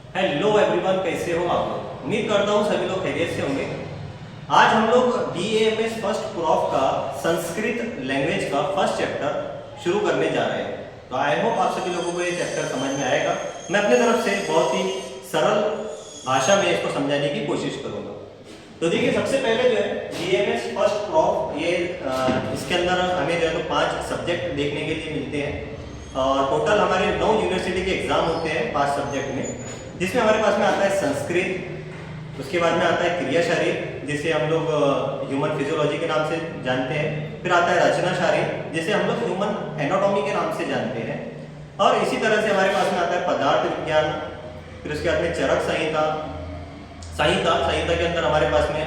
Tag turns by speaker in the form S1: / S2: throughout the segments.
S1: Hello everyone, कैसे हो आप लोग। उम्मीद करता हूँ सभी लोग खैरियत से होंगे। आज हम लोग BAMS फर्स्ट प्रॉफ का संस्कृत लैंग्वेज का फर्स्ट चैप्टर शुरू करने जा रहे हैं। तो आई होप आप सभी लोगों को ये चैप्टर समझ में आएगा। मैं अपने तरफ से बहुत ही सरल भाषा में इसको समझाने की कोशिश करूँगा। तो देखिए, सबसे पहले जो है BAMS फर्स्ट प्रॉफ ये इसके अंदर हमें जो है तो 5 सब्जेक्ट देखने के लिए मिलते हैं। और टोटल हमारे 9 यूनिवर्सिटी के एग्जाम होते हैं 5 सब्जेक्ट में, जिसमें हमारे पास में आता है संस्कृत, उसके बाद में आता है क्रिया शारीर जिसे हम लोग ह्यूमन फिजियोलॉजी के नाम से जानते हैं, फिर आता है रचना शारीर जिसे हम लोग ह्यूमन एनाटॉमी के नाम से जानते हैं, और इसी तरह से हमारे पास में आता है पदार्थ विज्ञान, फिर उसके बाद में चरक संहिता संहिता के अंदर हमारे पास में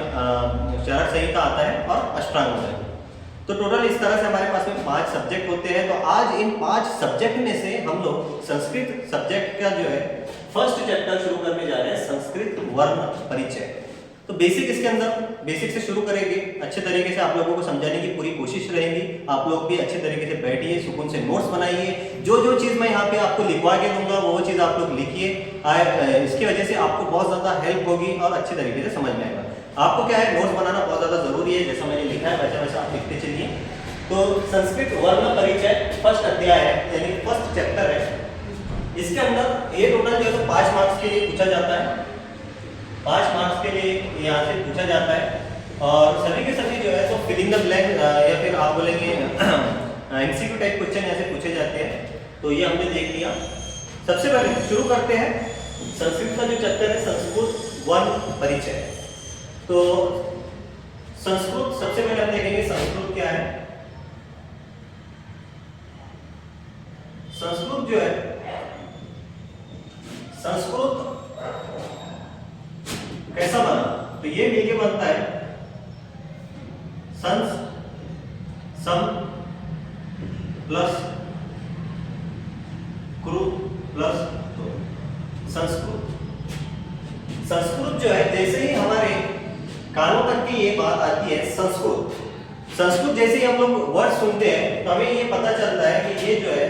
S1: चरक संहिता आता है और अष्टांग होता है। तो टोटल इस तरह से हमारे पास में 5 सब्जेक्ट होते हैं। तो आज इन 5 सब्जेक्ट में से हम लोग संस्कृत सब्जेक्ट का जो है फर्स्ट चैप्टर शुरू करने जा रहे हैं, संस्कृत वर्ण परिचय। तो बेसिक इसके अंदर बेसिक से शुरू करेंगे, अच्छे तरीके से आप लोगों को समझाने की पूरी कोशिश रहेगी। आप लोग भी अच्छे तरीके से बैठिए, सुकून से नोट्स बनाइए। जो चीज़ मैं यहाँ पे आपको लिखवा के दूंगा वो चीज़ आप लोग लिखिए। इसकी वजह से आपको बहुत ज़्यादा हेल्प होगी और अच्छे तरीके से समझ में आएगा। आपको क्या है, नोट्स बनाना बहुत ज़्यादा जरूरी है। जैसा मैंने लिखा है वैसा वैसा आप लिखते चलिए। तो संस्कृत वर्ण परिचय फर्स्ट अध्याय है, यानी फर्स्ट चैप्टर है। इसके अंदर ये टोटल जो है तो 5 मार्क्स के लिए पूछा जाता है। 5 मार्क्स के लिए यहाँ से पूछा जाता है, और सभी के सभी जो है तो फिल इन द ब्लैंक या फिर आप बोलेंगे MCQ टाइप क्वेश्चन यहाँ से पूछे जाते हैं। तो ये हमने देख लिया। सबसे पहले शुरू करते हैं संस्कृत का जो चैप्टर है, संस्कृत वर्ण परिचय। तो संस्कृत सबसे पहले हम देखेंगे संस्कृत क्या है। संस्कृत जो है, संस्कृत कैसा बना, तो ये मिलके बनता है संस सम प्लस कृत प्लस संस्कृत। संस्कृत जो है, जैसे ही हमारे कानों तक की ये बात आती है संस्कृत जैसे ही हम लोग वर्ड सुनते हैं तो हमें ये पता चलता है कि ये जो है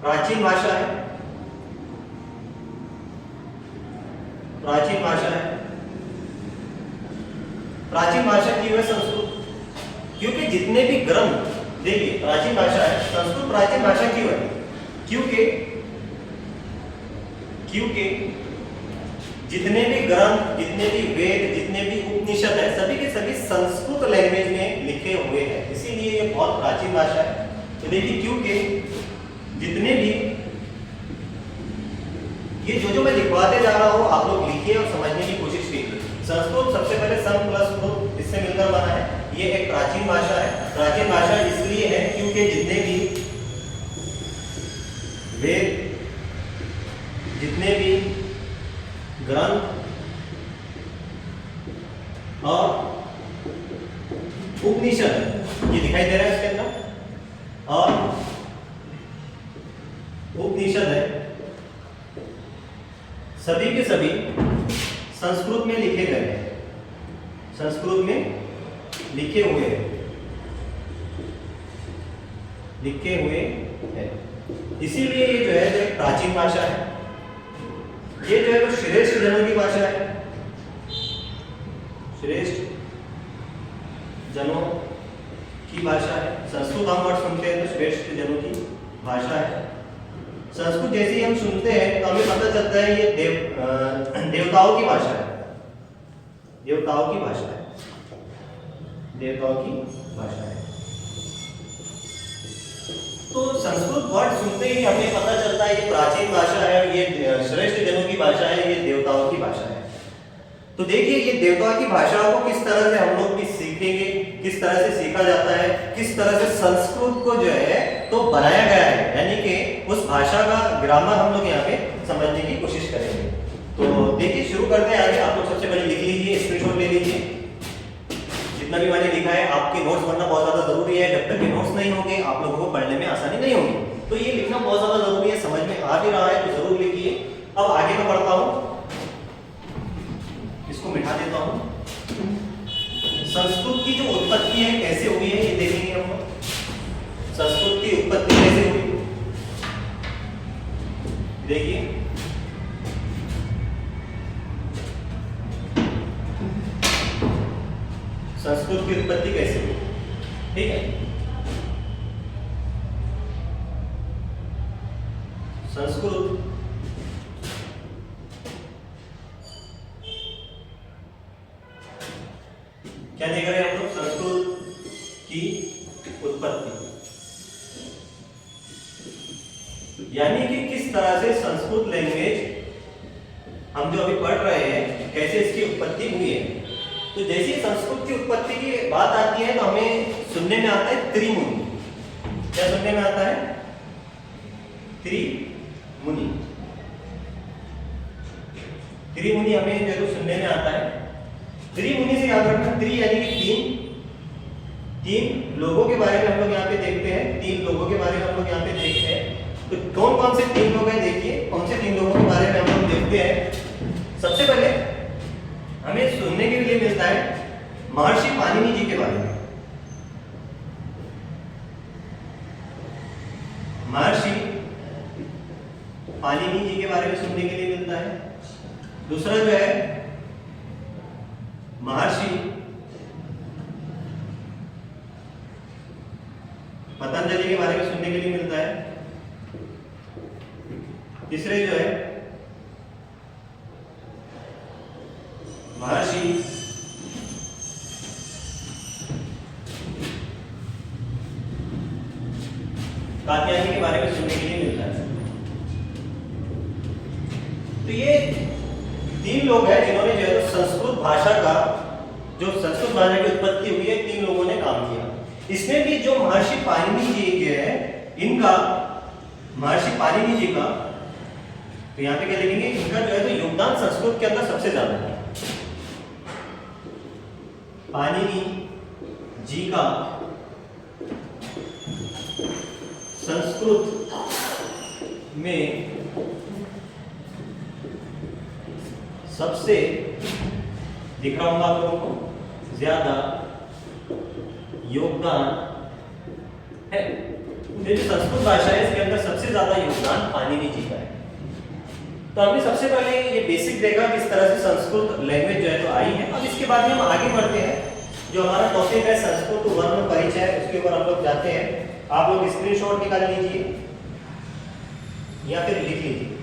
S1: प्राचीन भाषा है। प्राचीन भाषा की वह संस्कृत, क्योंकि जितने भी ग्रंथ, देखिए प्राचीन भाषा है, संस्कृत प्राचीन भाषा क्यों है, क्योंकि जितने भी ग्रंथ, जितने भी वेद, जितने भी उपनिषद है, सभी के सभी संस्कृत लैंग्वेज में लिखे हुए हैं, इसीलिए ये बहुत प्राचीन भाषा है। तो देखिए, क्योंकि जितने भी ये जो मैं लिखवाते जा रहा हूँ आप लोग लिखिए और समझने की कोशिश कीजिए। संस्कृत सबसे पहले सम प्लस कृत इससे मिलकर बना है। ये एक प्राचीन भाषा है। प्राचीन भाषा इसलिए है क्योंकि जितने भी वेद, जितने भी ग्रंथ और उपनिषद, ये दिखाई दे रहा है इसके अंदर, और उपनिषद है, सभी के सभी संस्कृत में लिखे गए हैं, संस्कृत में लिखे हुए हैं। इसीलिए ये जो है जो एक प्राचीन भाषा है, ये जो है तो श्रेष्ठ जनों की भाषा है। श्रेष्ठ जनों की भाषा है। संस्कृत हम वर्ड सुनते हैं तो श्रेष्ठ जनों की भाषा है। संस्कृत जैसे ही हम सुनते हैं तो हमें पता चलता है ये देवताओं की भाषा है। देवताओं की भाषा है। तो संस्कृत वर्ड सुनते ही हमें पता चलता है ये प्राचीन भाषा है, ये श्रेष्ठ जनों की भाषा है, ये देवताओं की भाषा है। तो देखिए, ये देवताओं की भाषाओं को किस तरह से हम लोग भी सीखेंगे, किस तरह से सीखा जाता है, किस तरह से संस्कृत को जो है तो बनाया गया है, यानी कि उस भाषा का ग्रामर हम लोग यहाँ पे समझने की कोशिश करेंगे। तो देखिए, शुरू करते हैं आगे। आप लोग सबसे पहले लिख लीजिए, स्क्रीनशॉट ले लीजिए। जितना भी मैंने लिखा है, आपके नोट्स बनना बहुत ज्यादा जरूरी है। जब तक के नोट्स नहीं होंगे आप लोगों को पढ़ने में आसानी नहीं होगी। तो ये लिखना बहुत ज्यादा जरूरी है। समझ में आ भी रहा है तो जरूर लिखिए। अब आगे मैं बढ़ता हूँ, इसको मिटा देता हूँ। संस्कृत की जो उत्पत्ति है कैसे हुई है ये देखेंगे हम लोग। संस्कृत की उत्पत्ति कैसे हुई? देखिए, संस्कृत की उत्पत्ति कैसे हुई, ठीक है। संस्कृत क्या देख रहे हैं हम लोग? संस्कृत की उत्पत्ति, यानी कि किस तरह से संस्कृत लैंग्वेज हम जो अभी पढ़ रहे हैं कैसे इसकी उत्पत्ति हुई है। तो जैसे ही संस्कृत की उत्पत्ति की बात आती है तो हमें सुनने में आता है त्रिमुनि। क्या सुनने में आता है? त्रिमुनि। त्रिमुनि हमें जरूर सुनने में आता है। त्रिमुनि से याद रखना, त्रि यानी कि तीन लोगों के बारे में हम लोग यहाँ पे देखते हैं। तीन लोगों के बारे में हम लोग यहाँ पे देखते हैं। तो कौन कौन से तीन लोग हैं? देखिए, कौन से तीन लोगों के बारे में हम लोग देखते हैं। सबसे पहले हमें सुनने के लिए मिलता है महर्षि पाणिनि जी के बारे में। महर्षि पाणिनि जी के बारे में सुनने के लिए मिलता है। दूसरा जो है महर्षि पतंजलि के बारे में सुनने के लिए मिलता है। तीसरे जो है महर्षि कात्यायनी के बारे में सुनने के लिए मिलता है। तो ये तीन लोग हैं जिन्होंने जो है संस्कृत भाषा का, जो संस्कृत भाषा की उत्पत्ति हुई है, तीन लोगों ने काम किया। इसमें भी जो महर्षि पाणिनि जी जो है, इनका, महर्षि पाणिनि जी का, तो यहाँ पे क्या लिखेंगे, इनका जो है तो योगदान संस्कृत के अंदर सबसे ज्यादा है। पाणिनि जी का संस्कृत में सबसे, दिख रहा होगा आप लोगों को, ज्यादा योगदान है। जो संस्कृत भाषा है इसके अंदर सबसे ज्यादा योगदान पाणिनि जी का है। तो हमने सबसे पहले ये बेसिक देखा किस तरह से संस्कृत लैंग्वेज जो है तो आई है। अब इसके बाद में हम आगे बढ़ते हैं। जो हमारा टॉपिक है संस्कृत वर्ण परिचय, उसके ऊपर हम लोग जाते हैं। आप लोग स्क्रीनशॉट निकाल लीजिए या फिर लिख लीजिए।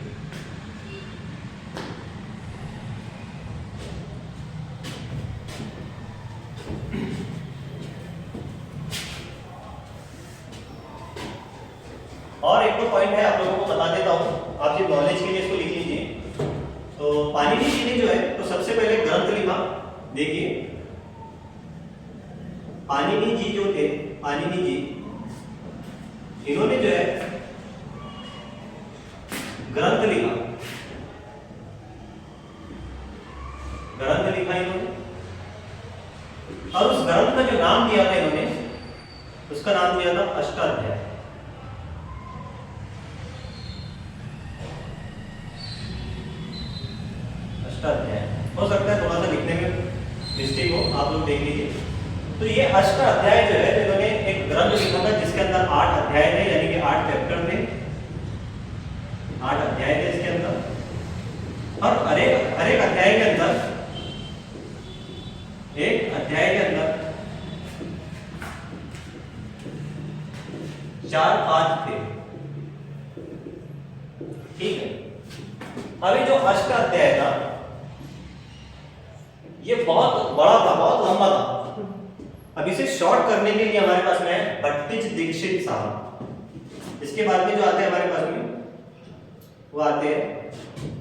S1: और एक तो पॉइंट है, आप लोगों को बता देता हूं, आप सिर्फ नॉलेज के लिए इसको लिख लीजिए। तो पाणिनि जी ने जो है तो सबसे पहले ग्रंथ लिखा। देखिए, पाणिनि जी जो थे, पाणिनि जी, इन्होंने जो है ग्रंथ लिखा। ग्रंथ लिखा इन्होंने, और उस ग्रंथ का जो नाम दिया था इन्होंने, उसका नाम दिया था अष्टाध्याय। अष्टाध्याय हो सकता है थोड़ा सा लिखने में मिस्टेक हो, आप लोग देख लीजिए। तो ये अष्टाध्याय जो है, इन्होंने एक ग्रंथ लिखा था जिसके अंदर 8 अध्याय थे, यानी कि 8 चैप्टर थे, 8 अध्याय थे इसके अंदर। और हर एक अध्याय के अंदर, एक अध्याय के अंदर 4 पाठ थे, ठीक है। अभी जो अष्टाध्याय था ये बहुत बड़ा था, बहुत लंबा था। अब इसे शॉर्ट करने के लिए हमारे पास में भट्टिज दीक्षित साहब, इसके बाद में जो आते हैं हमारे पास में, वो आते हैं,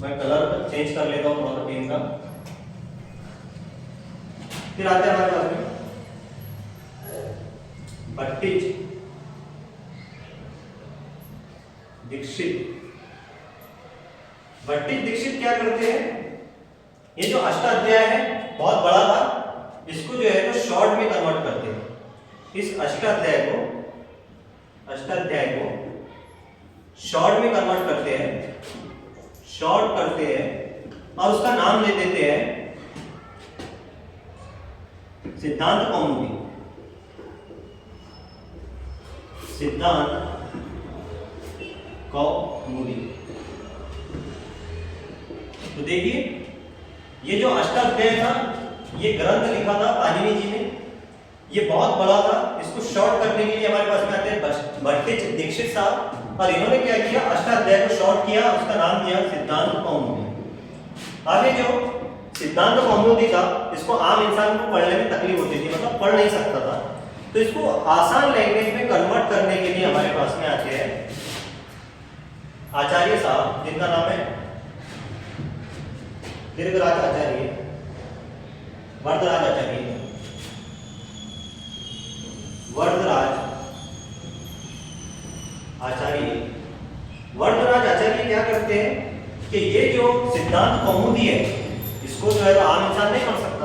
S1: मैं कलर चेंज कर लेता हूं थोड़ा सा पेन का। फिर आते हैं हमारे पास में भट्टिज दीक्षित। भट्टिज दीक्षित क्या करते हैं, ये जो अष्टाध्याय है बहुत बड़ा था, इसको जो है तो शॉर्ट में कन्वर्ट करते हैं। इस अष्टाध्याय को शॉर्ट में कन्वर्ट करते हैं, शॉर्ट करते हैं, और उसका नाम दे देते हैं सिद्धांत कौमुदी। सिद्धांत कौमुदी। तो देखिए ये जो अष्टाध्याय था, ये ग्रंथ लिखा था पाणिनि जी ने, ये बहुत बड़ा था। इसको शॉर्ट करने के लिए हमारे पास में आते हैं भट्टिच दीक्षित साहब, और इन्होंने क्या किया, अष्टाध्याय को शॉर्ट किया, उसका नाम दिया सिद्धांत कौमुदी। आगे जो सिद्धांत कौमुदी था, इसको आम इंसान को पढ़ने में तकलीफ होती थी, मतलब पढ़ नहीं सकता था, तो इसको आसान लैंग्वेज में कन्वर्ट करने के लिए हमारे पास में आते हैं आचार्य साहब, जिनका नाम है दीर्घराज आचार्य, वरदराज आचार्य, वरदराज आचार्य। वरदराज आचार्य क्या करते हैं कि ये जो सिद्धांत कौमुदी है, इसको जो है आम इंसान नहीं पढ़ सकता,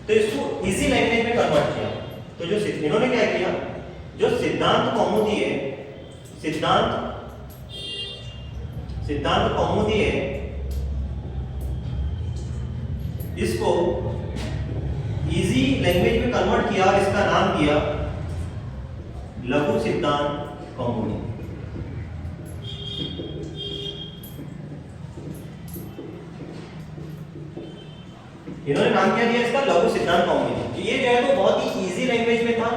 S1: तो इसको इजी लैंग्वेज में कन्वर्ट किया। तो जो इन्होंने क्या किया, जो सिद्धांत कौमुदी है, सिद्धांत कौमुदी है, इसको इजी लैंग्वेज में कन्वर्ट किया, इसका नाम दिया लघु सिद्धांत कौमुदी। इन्होंने नाम क्या दिया इसका, लघु सिद्धांत कौमुदी। ये जो है तो बहुत ही इजी लैंग्वेज में था,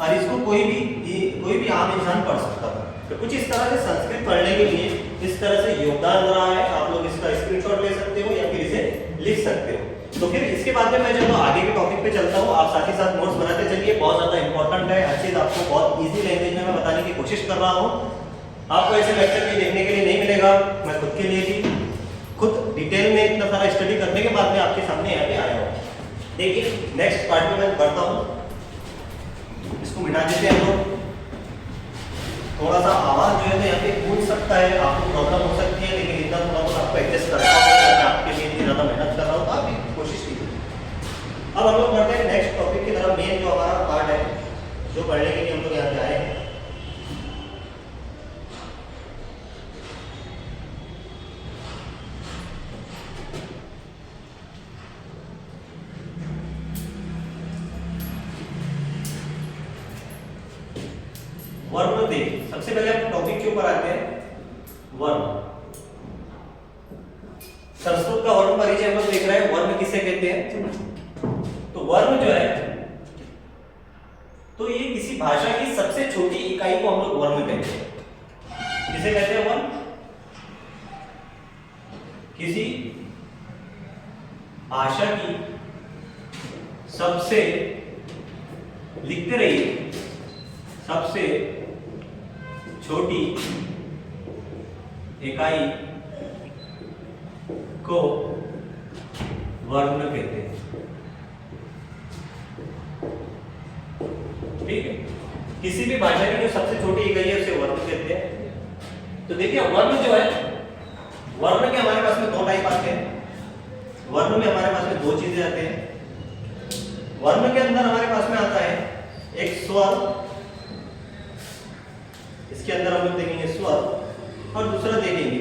S1: और इसको कोई भी आम इंसान पढ़ सकता था। तो कुछ इस तरह से संस्कृत पढ़ने के लिए इस तरह से योगदान रहा है। आप लोग इसका स्क्रीनशॉट ले सकते हो या फिर इसे लिख सकते हो। तो फिर इसके बाद में मैं जब आगे के टॉपिक पे चलता हूँ, आप साथ ही साथ नोट्स बनाते चलिए, बहुत ज्यादा इंपॉर्टेंट है, हर चीज आपको बहुत इजी लैंग्वेज में मैं बताने की कोशिश कर रहा हूँ। आपको ऐसे लेक्चर भी देखने के लिए नहीं मिलेगा, मैं खुद के लिए भी खुद डिटेल में इतना सारा स्टडी करने के बाद में आपके सामने यहाँ पे आया हूँ। देखिए नेक्स्ट पार्ट में मैं बढ़ता हूँ, इसको मिटा देते हैं हम लोग। थोड़ा सा आवाज जो है तो यहाँ पे गूंज सकता है, आपको प्रॉब्लम हो सकती है, लेकिन इतना थोड़ा बहुत आपको एडजस्ट करना होगा। मैं आपके लिए इतनी ज़्यादा मेहनत कर रहा हूँ, तो आप भी कोशिश कीजिए। अब हम लोग बढ़ते हैं नेक्स्ट टॉपिक की तरफ। मेन जो हमारा पार्ट है, जो पढ़ने के लिए हम लोग यहाँ पे आए हैं, वर्ण देखिए। सबसे पहले हम टॉपिक के ऊपर आते हैं, वर्ण। संस्कृत का वर्ण परिचय हम लोग देख रहे हैं, वर्ण किसे कहते हैं। तो वर्ण जो है, तो ये किसी भाषा की सबसे छोटी इकाई को हम लोग वर्ण कहते हैं। किसे कहते हैं वर्ण? किसी भाषा की सबसे, लिखते रहिए, सबसे छोटी इकाई को वर्ण कहते हैं। ठीक है, किसी भी भाषा की जो सबसे छोटी इकाई है उसे वर्ण कहते हैं। तो देखिए वर्ण जो है, वर्ण के हमारे पास में दो टाइप आते हैं। वर्ण में हमारे पास में दो चीजें आते हैं। वर्ण के अंदर हमारे पास में आता है एक स्वर, इसके अंदर हम लोग देखेंगे स्वर, और दूसरा देखेंगे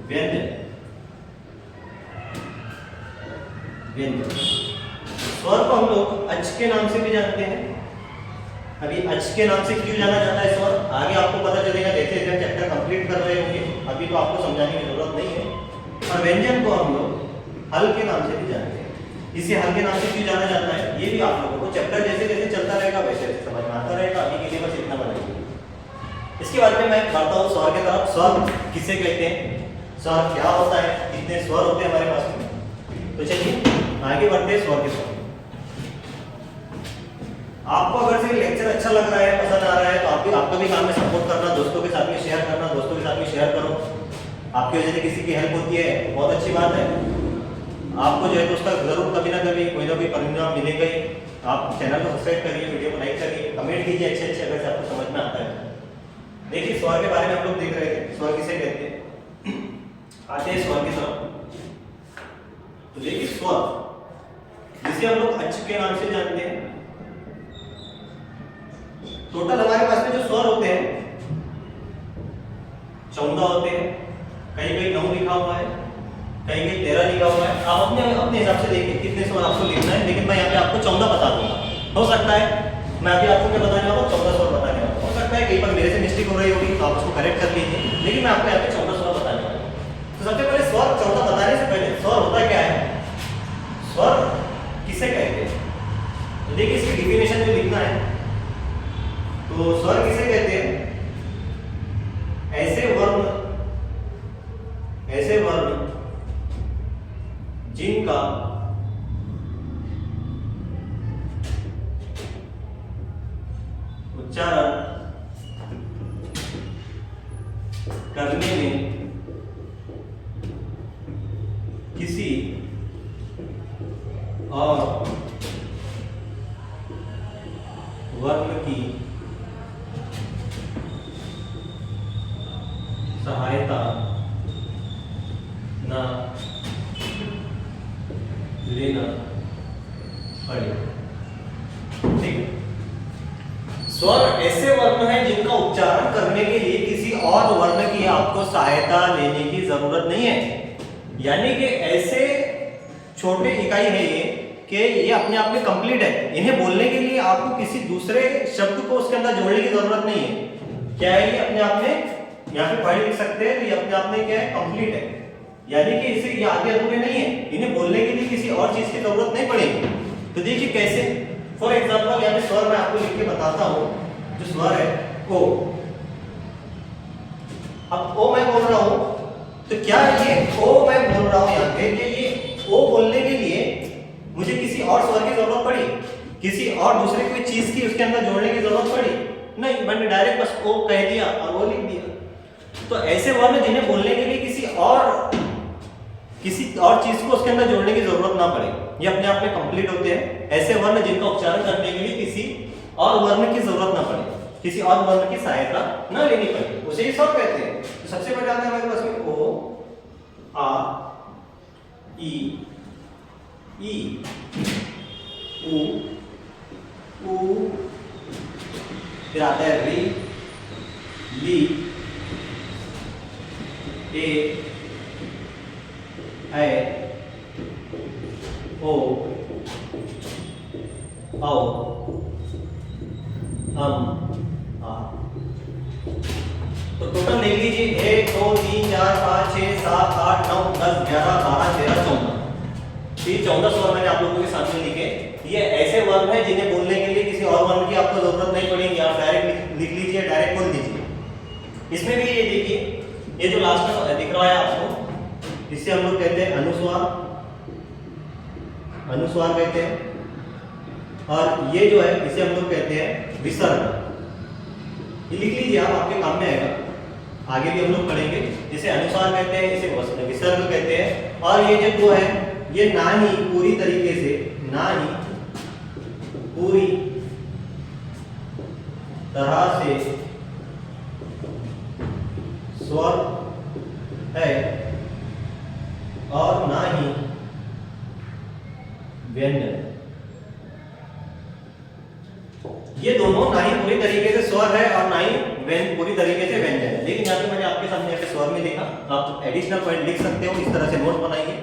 S1: व्यंजन। व्यंजन स्वर को हम लोग अच के नाम से भी जानते हैं। अभी अच के नाम से क्यों जाना जाता है स्वर, आगे आपको पता चलेगा, जैसे जैसे चैप्टर कंप्लीट कर रहे होंगे, अभी तो आपको समझाने की जरूरत नहीं है। और व्यंजन को हम लोग हल के नाम से भी जानते हैं। इसे हल के नाम से क्यों जाना जाता है, ये भी आप लोगों को चैप्टर जैसे जैसे चलता रहेगा वैसे वैसे समझ में आता रहेगा। अभी के लिए बस इतना बनाइए। इसके बाद में मैं बढ़ता हूँ स्वर के तरफ। स्वर किसे कहते हैं, स्वर क्या होता है, कितने स्वर होते हैं हमारे पास में। तो चलिए आगे बढ़ते हैं स्वर के साथ। आपको अगर से लेक्चर अच्छा लग रहा है, पसंद आ रहा है, तो आपका भी काम है सपोर्ट करना, दोस्तों के साथ में शेयर करना। दोस्तों के साथ में शेयर करो, आपकी वजह से किसी की हेल्प होती है, बहुत अच्छी बात है। आपको जो है तो उसका जरूर कभी ना कभी कोई ना कोई परिणाम मिलेगा ही। आप चैनल को सब्सक्राइब करिए, वीडियो को लाइक करिए, कमेंट कीजिए अच्छे अच्छे अगर से आपको समझ में आता है। देखिए स्वर के बारे में हम लोग देख रहे थे, स्वर किसे कहते हैं। आते हैं स्वर की तरफ। तो देखिए स्वर, जिसे हम लोग अच के नाम से जानते हैं। टोटल हमारे पास में जो स्वर होते हैं 14 होते हैं। कहीं कहीं 9 लिखा हुआ है, कहीं कहीं 13 लिखा हुआ है। आप अपने हिसाब से देखिए कितने स्वर आपको लिखना है, लेकिन मैं यहाँ पे आपको 14 बता दूंगा। हो सकता है मैं अभी आपको क्या तो आप उसको करेक्ट कर लीजिए, लेकिन मैं आपको यहाँ पे चौथा स्वर बताने वाला हूँ। तो सबसे पहले स्वर चौथा बताने से पहले स्वर होता क्या है, स्वर किसे कहते हैं, तो देखिए इसकी डिफिनेशन में लिखना है। तो स्वर किसे कहते हैं, ऐसे वर्ण जिनका उच्चारण करने में किसी और वर्ण की सहायता न लेना पड़े। ठीक है, स्वर ऐसे वर्ण हैं जिनका उच्चारण करने के लिए किसी और वर्ण की आपको सहायता लेने की जरूरत नहीं है। यानी कि ऐसे छोटे इकाई है ये कि ये अपने आप में कंप्लीट है, इन्हें बोलने के लिए आपको किसी दूसरे शब्द को उसके अंदर जोड़ने की जरूरत नहीं है। क्या है, ये अपने आप में यहाँ पे पढ़ लिख सकते हैं, तो ये अपने आप में क्या है, कंप्लीट है। यानी कि इसे ये आगे अधूरे नहीं है, इन्हें बोलने के लिए किसी और चीज की जरूरत नहीं पड़ेगी। तो देखिए कैसे, फॉर एग्जाम्पल यहाँ पे स्वर मैं आपको लिख के बताता हूँ। जो स्वर है ओ, अब ओ मैं बोल रहा हूँ, तो क्या ये ओ मैं बोल रहा हूँ यहाँ पे, ये ओ बोलने के लिए मुझे किसी और स्वर की जरूरत पड़ी, किसी और दूसरे कोई चीज की उसके अंदर जोड़ने की जरूरत पड़ी नहीं, मैंने डायरेक्ट बस ओ कह दिया और वो लिख दिया। तो ऐसे वर्ण जिन्हें बोलने के लिए किसी और चीज को उसके अंदर जोड़ने की जरूरत ना पड़े, ये अपने आप में कंप्लीट होते हैं। ऐसे वर्ण जिनका उच्चारण करने के लिए किसी और वर्ण की जरूरत ना पड़े, किसी और वर्ण की सहायता न लेनी पड़े, उसे ही स्वर कहते हैं। तो सबसे पहले आता है हमारे पास में ओ, आ, ई, उ, ऊ, फिर आता है री, ली, ए, ऐ, ओ, औ, आ। तो टोटल देख लीजिए 1 2 3 4 5 6 7 8 9 10 11 12 13 14। ये 14 स्वर मैंने आप लोगों के सामने लिखे। ये ऐसे वर्ण हैं जिन्हें बोलने के लिए किसी और वर्ण की आपको जरूरत नहीं पड़ेगी, आप डायरेक्ट लिख लीजिए, डायरेक्ट बोल दीजिए। इसमें भी ये देखिए, ये जो लास्ट में दिख रहा है आपको, इससे हम लोग कहते हैं अनुस्वार, अनुस्वार कहते हैं। और ये जो है इसे हम लोग कहते हैं विसर्ग। ये लिख लीजिए आप, आपके काम में आएगा, आगे भी हम लोग पढ़ेंगे। जिसे अनुस्वार कहते हैं, इसे विसर्ग कहते हैं। और ये जो है, ये ना ही पूरी तरीके से, ना ही पूरी तरह से स्वर है और ना ही व्यंजन। ये दोनों ना ही पूरी तरीके से स्वर है और ना ही पूरी तरीके से व्यंजन है। लेकिन यहाँ पे मैंने आपके सामने यहाँ स्वर में देखा, आप एडिशनल पॉइंट लिख सकते हो, इस तरह से नोट बनाइए।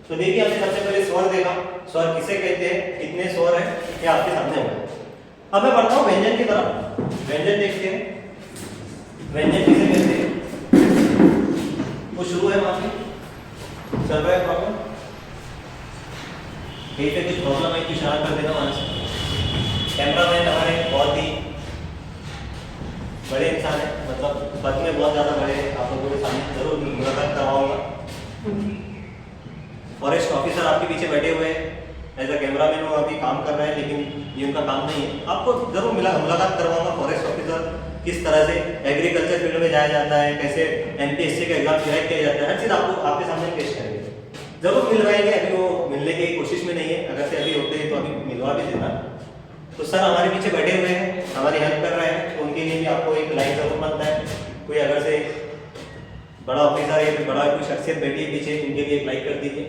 S1: तो देखिए हमने सबसे पहले स्वर देखा, स्वर किसे कहते हैं, कितने स्वर है, ये आपके सामने होगा। अब मैं बढ़ता हूँ व्यंजन की तरफ। व्यंजन देखते हैं, व्यंजन किसे कहते हैं। वो शुरू है वहां से, चल रहा है प्रॉब्लम, कहीं पे कुछ प्रॉब्लम है तो इशारा कर देना वहां से। कैमरामैन हमारे बहुत ही बड़े इंसान है, मतलब पद में बहुत ज़्यादा बड़े हैं, आप लोगों के सामने जरूर मुलाकात करवाऊंगा। फॉरेस्ट ऑफिसर आपके पीछे बैठे हुए हैं, एज अ कैमरामैन वो अभी काम कर रहे हैं, लेकिन ये उनका काम नहीं है। आपको जरूर मुलाकात करवाऊंगा। फॉरेस्ट ऑफिसर किस तरह से एग्रीकल्चर फील्ड में जाया जाता है, कैसे एमपीएससी का एग्जाम क्रैक किया जाता है, हर चीज़ आपको आपके सामने पेश करेंगे, जरूर मिलवाएंगे। अभी वो मिलने की कोशिश में नहीं है, अगर से अभी होते हैं तो अभी मिलवा भी देना। तो सर हमारे पीछे बैठे हुए हैं, हमारी हेल्प कर रहे हैं, तो उनके लिए भी आपको एक लाइक जरूर बनता है। कोई अगर से बड़ा ऑफिसर या फिर बड़ा कोई शख्सियत बैठी है पीछे, उनके लिए एक लाइक कर दीजिए।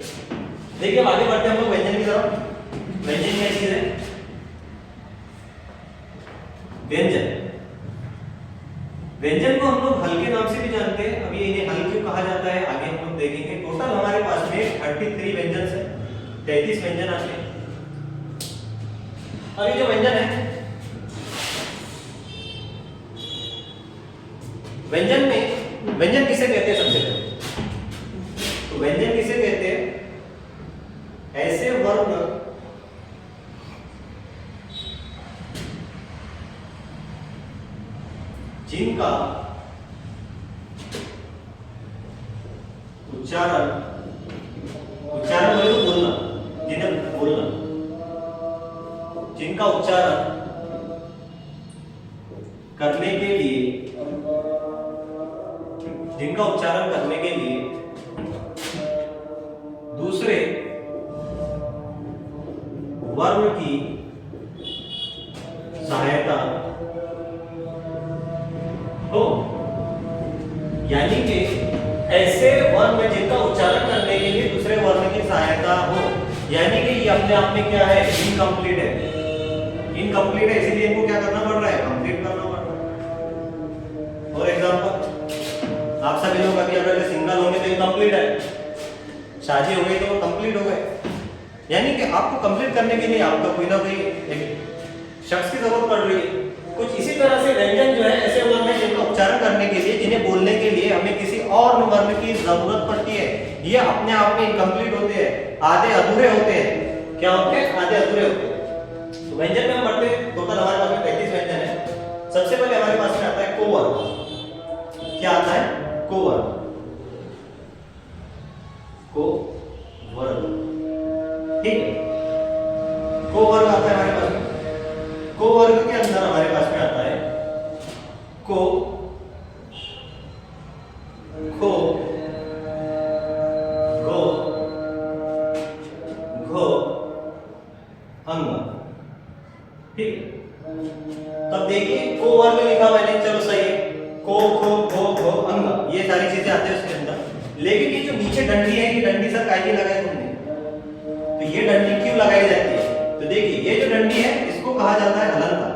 S1: देखिए अब आगे बढ़ते हैं हम लोग व्यंजन की तरफ। व्यंजन क्या चीज है, व्यंजन, व्यंजन को हम लोग हल के नाम से भी जानते हैं। अभी इन्हें हल क्यों कहा जाता है आगे हम लोग देखेंगे। टोटल हमारे पास में 33 व्यंजन है, 33 व्यंजन आते हैं। अभी जो व्यंजन है व्यंजन किसे कहते हैं? सबसे पहले तो व्यंजन किसे कहते हैं? ऐसे वर्ण जिनका उच्चारण बोले तो बोलना, जिन्हें बोलना, जिनका उच्चारण करने के लिए दूसरे वर्ण की सहायता हो, यानी कि ऐसे वर्ण जिनका उच्चारण करने के लिए दूसरे वर्ण की सहायता हो, यानी कि ये अपने आप में क्या है? इनकम्प्लीट है। इनकम्प्लीट है, इसीलिए इनको क्या करना पड़ रहा है? कंप्लीट करना पड़ रहा है। फॉर एग्जांपल, आप सभी लोग अभी अगर सिंगल होंगे तो इनकम्प्लीट है, शादी हो गई तो कंप्लीट हो गए। यानी कि आपको कंप्लीट करने के लिए आपको कोई ना कोई एक शख्स की जरूरत पड़ रही है। कुछ इसी तरह से व्यंजन जो है ऐसे वर्ण हैं जिनका उच्चारण करने के लिए, जिन्हें बोलने के लिए हमें किसी और वर्ण की जरूरत पड़ती है। ये अपने आप में इनकम्प्लीट होते हैं, आधे अधूरे होते हैं। क्या होते हैं? आधे अधूरे होते हैं। तो व्यंजन में हम पढ़ते हैं, टोटल हमारे पास में 35 व्यंजन है। सबसे पहले हमारे पास में आता है कोवर्ग। क्या आता है? कोवर्ग। कोवर्ग, ठीक है। कोवर्ग आता है हमारे पास में। कोवर्ग के अंदर हमारे पास में आता है को, खो, गो, घो, अंग, ठीक है। तब देखिए कोवर्ग लिखा मैंने, चलो सही है। को, खो, गो, घो, अंग, ये सारी चीजें आती है उसके अंदर। लेकिन ये जो नीचे डंडी है, ये डंडी सर काहे की लगाई तुमने? तो ये डंडी क्यों लगाई जाती है? तो देखिए ये जो डंडी है इसको कहा जाता है हलंता।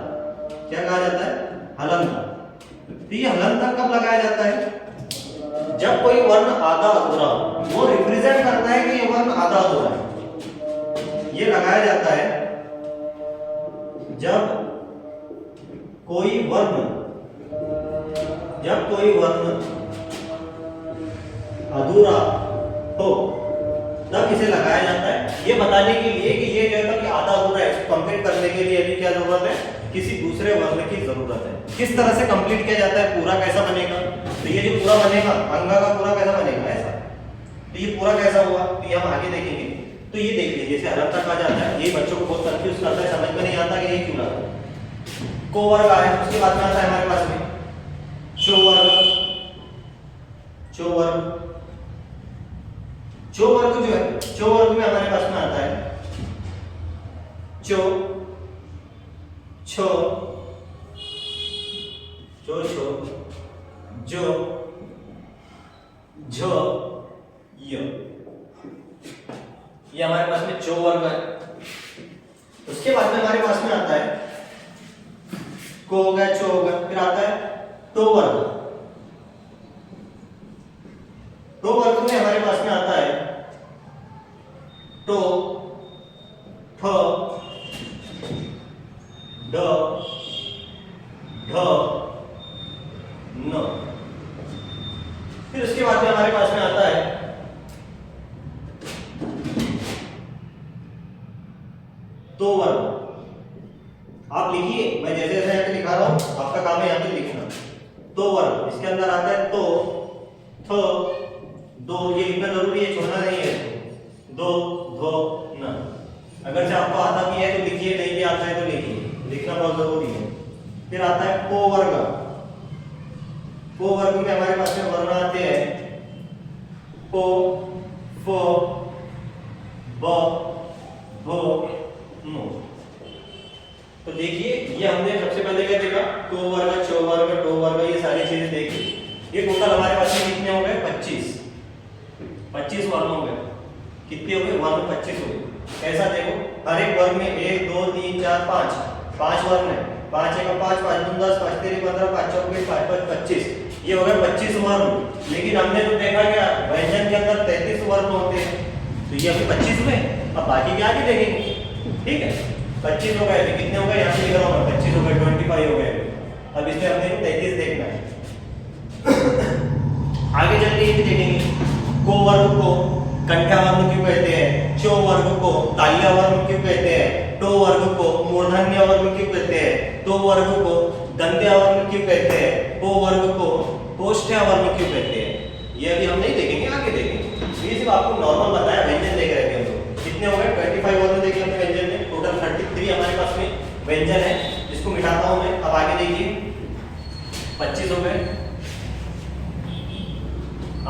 S1: क्या कहा जाता है? हलंता। तो ये हलंता कब लगाया जाता है? जब कोई वर्ण आधा अधूरा हो, वो रिप्रेजेंट करता है कि ये वर्ण आधा अधूरा है। ये लगाया जाता है जब कोई वर्ण अधूरा हो, तब इसे लगाया जाता है। ये बताने के लिए कि ये जो है कि आधा अधूरा है, इसको कंप्लीट करने के लिए अभी क्या जरूरत है? किसी दूसरे वर्ण की जरूरत है। किस तरह से कंप्लीट किया जाता है? पूरा कैसा बनेगा? तो ये जो पूरा बनेगा, अंगा का पूरा कैसा बनेगा? ऐसा। तो ये पूरा कैसा हुआ? तो ये हम आगे देखेंगे। तो ये देख लीजिए, जैसे हलंता कहा जाता है, ये बच्चों को बहुत कंफ्यूज करता है, समझ में नहीं आता कि ये क्यों लगा। कोवर्ग आया, उसके बाद में आता है हमारे पास में चौवर्ग। चौवर्ग जो है, चौवर्ग में हमारे पास में आता है चो, छो, जो, झो, यो। ये हमारे पास में चौवर्ग है। उसके बाद में हमारे पास में आता है को हो गया, चो हो गया, फिर आता है टोवर्ग। टोवर्ग में हमारे पास में आता है टो, ठ, ड, ढ, न। फिर उसके बाद में हमारे पास में आता है तो वर्ग। आप लिखिए, मैं जैसे जैसे यहाँ पे लिखा रहा हूं, आपका काम है यहाँ पे लिखना। तो वर्ग, इसके अंदर आता है तो, थ, दो, ये लिखना जरूरी है, छोड़ना नहीं है। दो, धो, न। अगर से आपको आता भी है तो लिखिए, नहीं भी आता है तो लिखिए, लिखना बहुत जरूरी है। फिर आता है को वर्ग। को वर्ग में हमारे पास में वर्ण आते हैं पो, फो, ब, भो, मो। तो देखिए ये हमने सबसे पहले क्या देखा? को वर्ग, चो वर्ग, टो वर्ग, ये सारी चीजें देखी। ये टोटल हमारे पास में कितने हो गए? 25 वर्ण हो गए। कितने हो गए? वर्ण 25 हो गए। ऐसा देखो, हर एक वर्ग में 1 2 3 4 5 वर्ण है। 5 1 5 5 2 10 5 3 15 5 4 20 5 5 25, ये हो गए 25 वर्ण। लेकिन हमने तो देखा क्या, व्यंजन के अंदर 33 वर्ण होते हैं, तो ये अभी 25 हुए। अब बाकी के आगे देखेंगे, ठीक है। 25 हो गए, कितने हो गए? यहाँ पे लिख रहा हूँ 25 हो गए, 25 हो गए। अब इसमें हमने 33 देखना है। आगे चल के ये भी देखेंगे, को वर्ग को कंठा वर्ण क्यों कहते हैं, चो वर्ग को तालिया वर्ण क्यों कहते हैं, टो वर्ग को मूर्धन्य वर्ण क्यों कहते हैं, तो वर्ग को दंत्या वर्ण क्यों कहते हैं, पो वर्ग को कोष्ठ्या वर्ण क्यों कहते हैं। ये अभी हम नहीं देखेंगे, आगे देखेंगे। ये सिर्फ आपको नॉर्मल बताया, व्यंजन देख रहे थे हम लोग। कितने हो गए, 25 वर्ण देखे हमने व्यंजन में, टोटल 33 हमारे पास में व्यंजन है। इसको मिटाता हूं मैं। अब आगे देखिए 25 हो गए,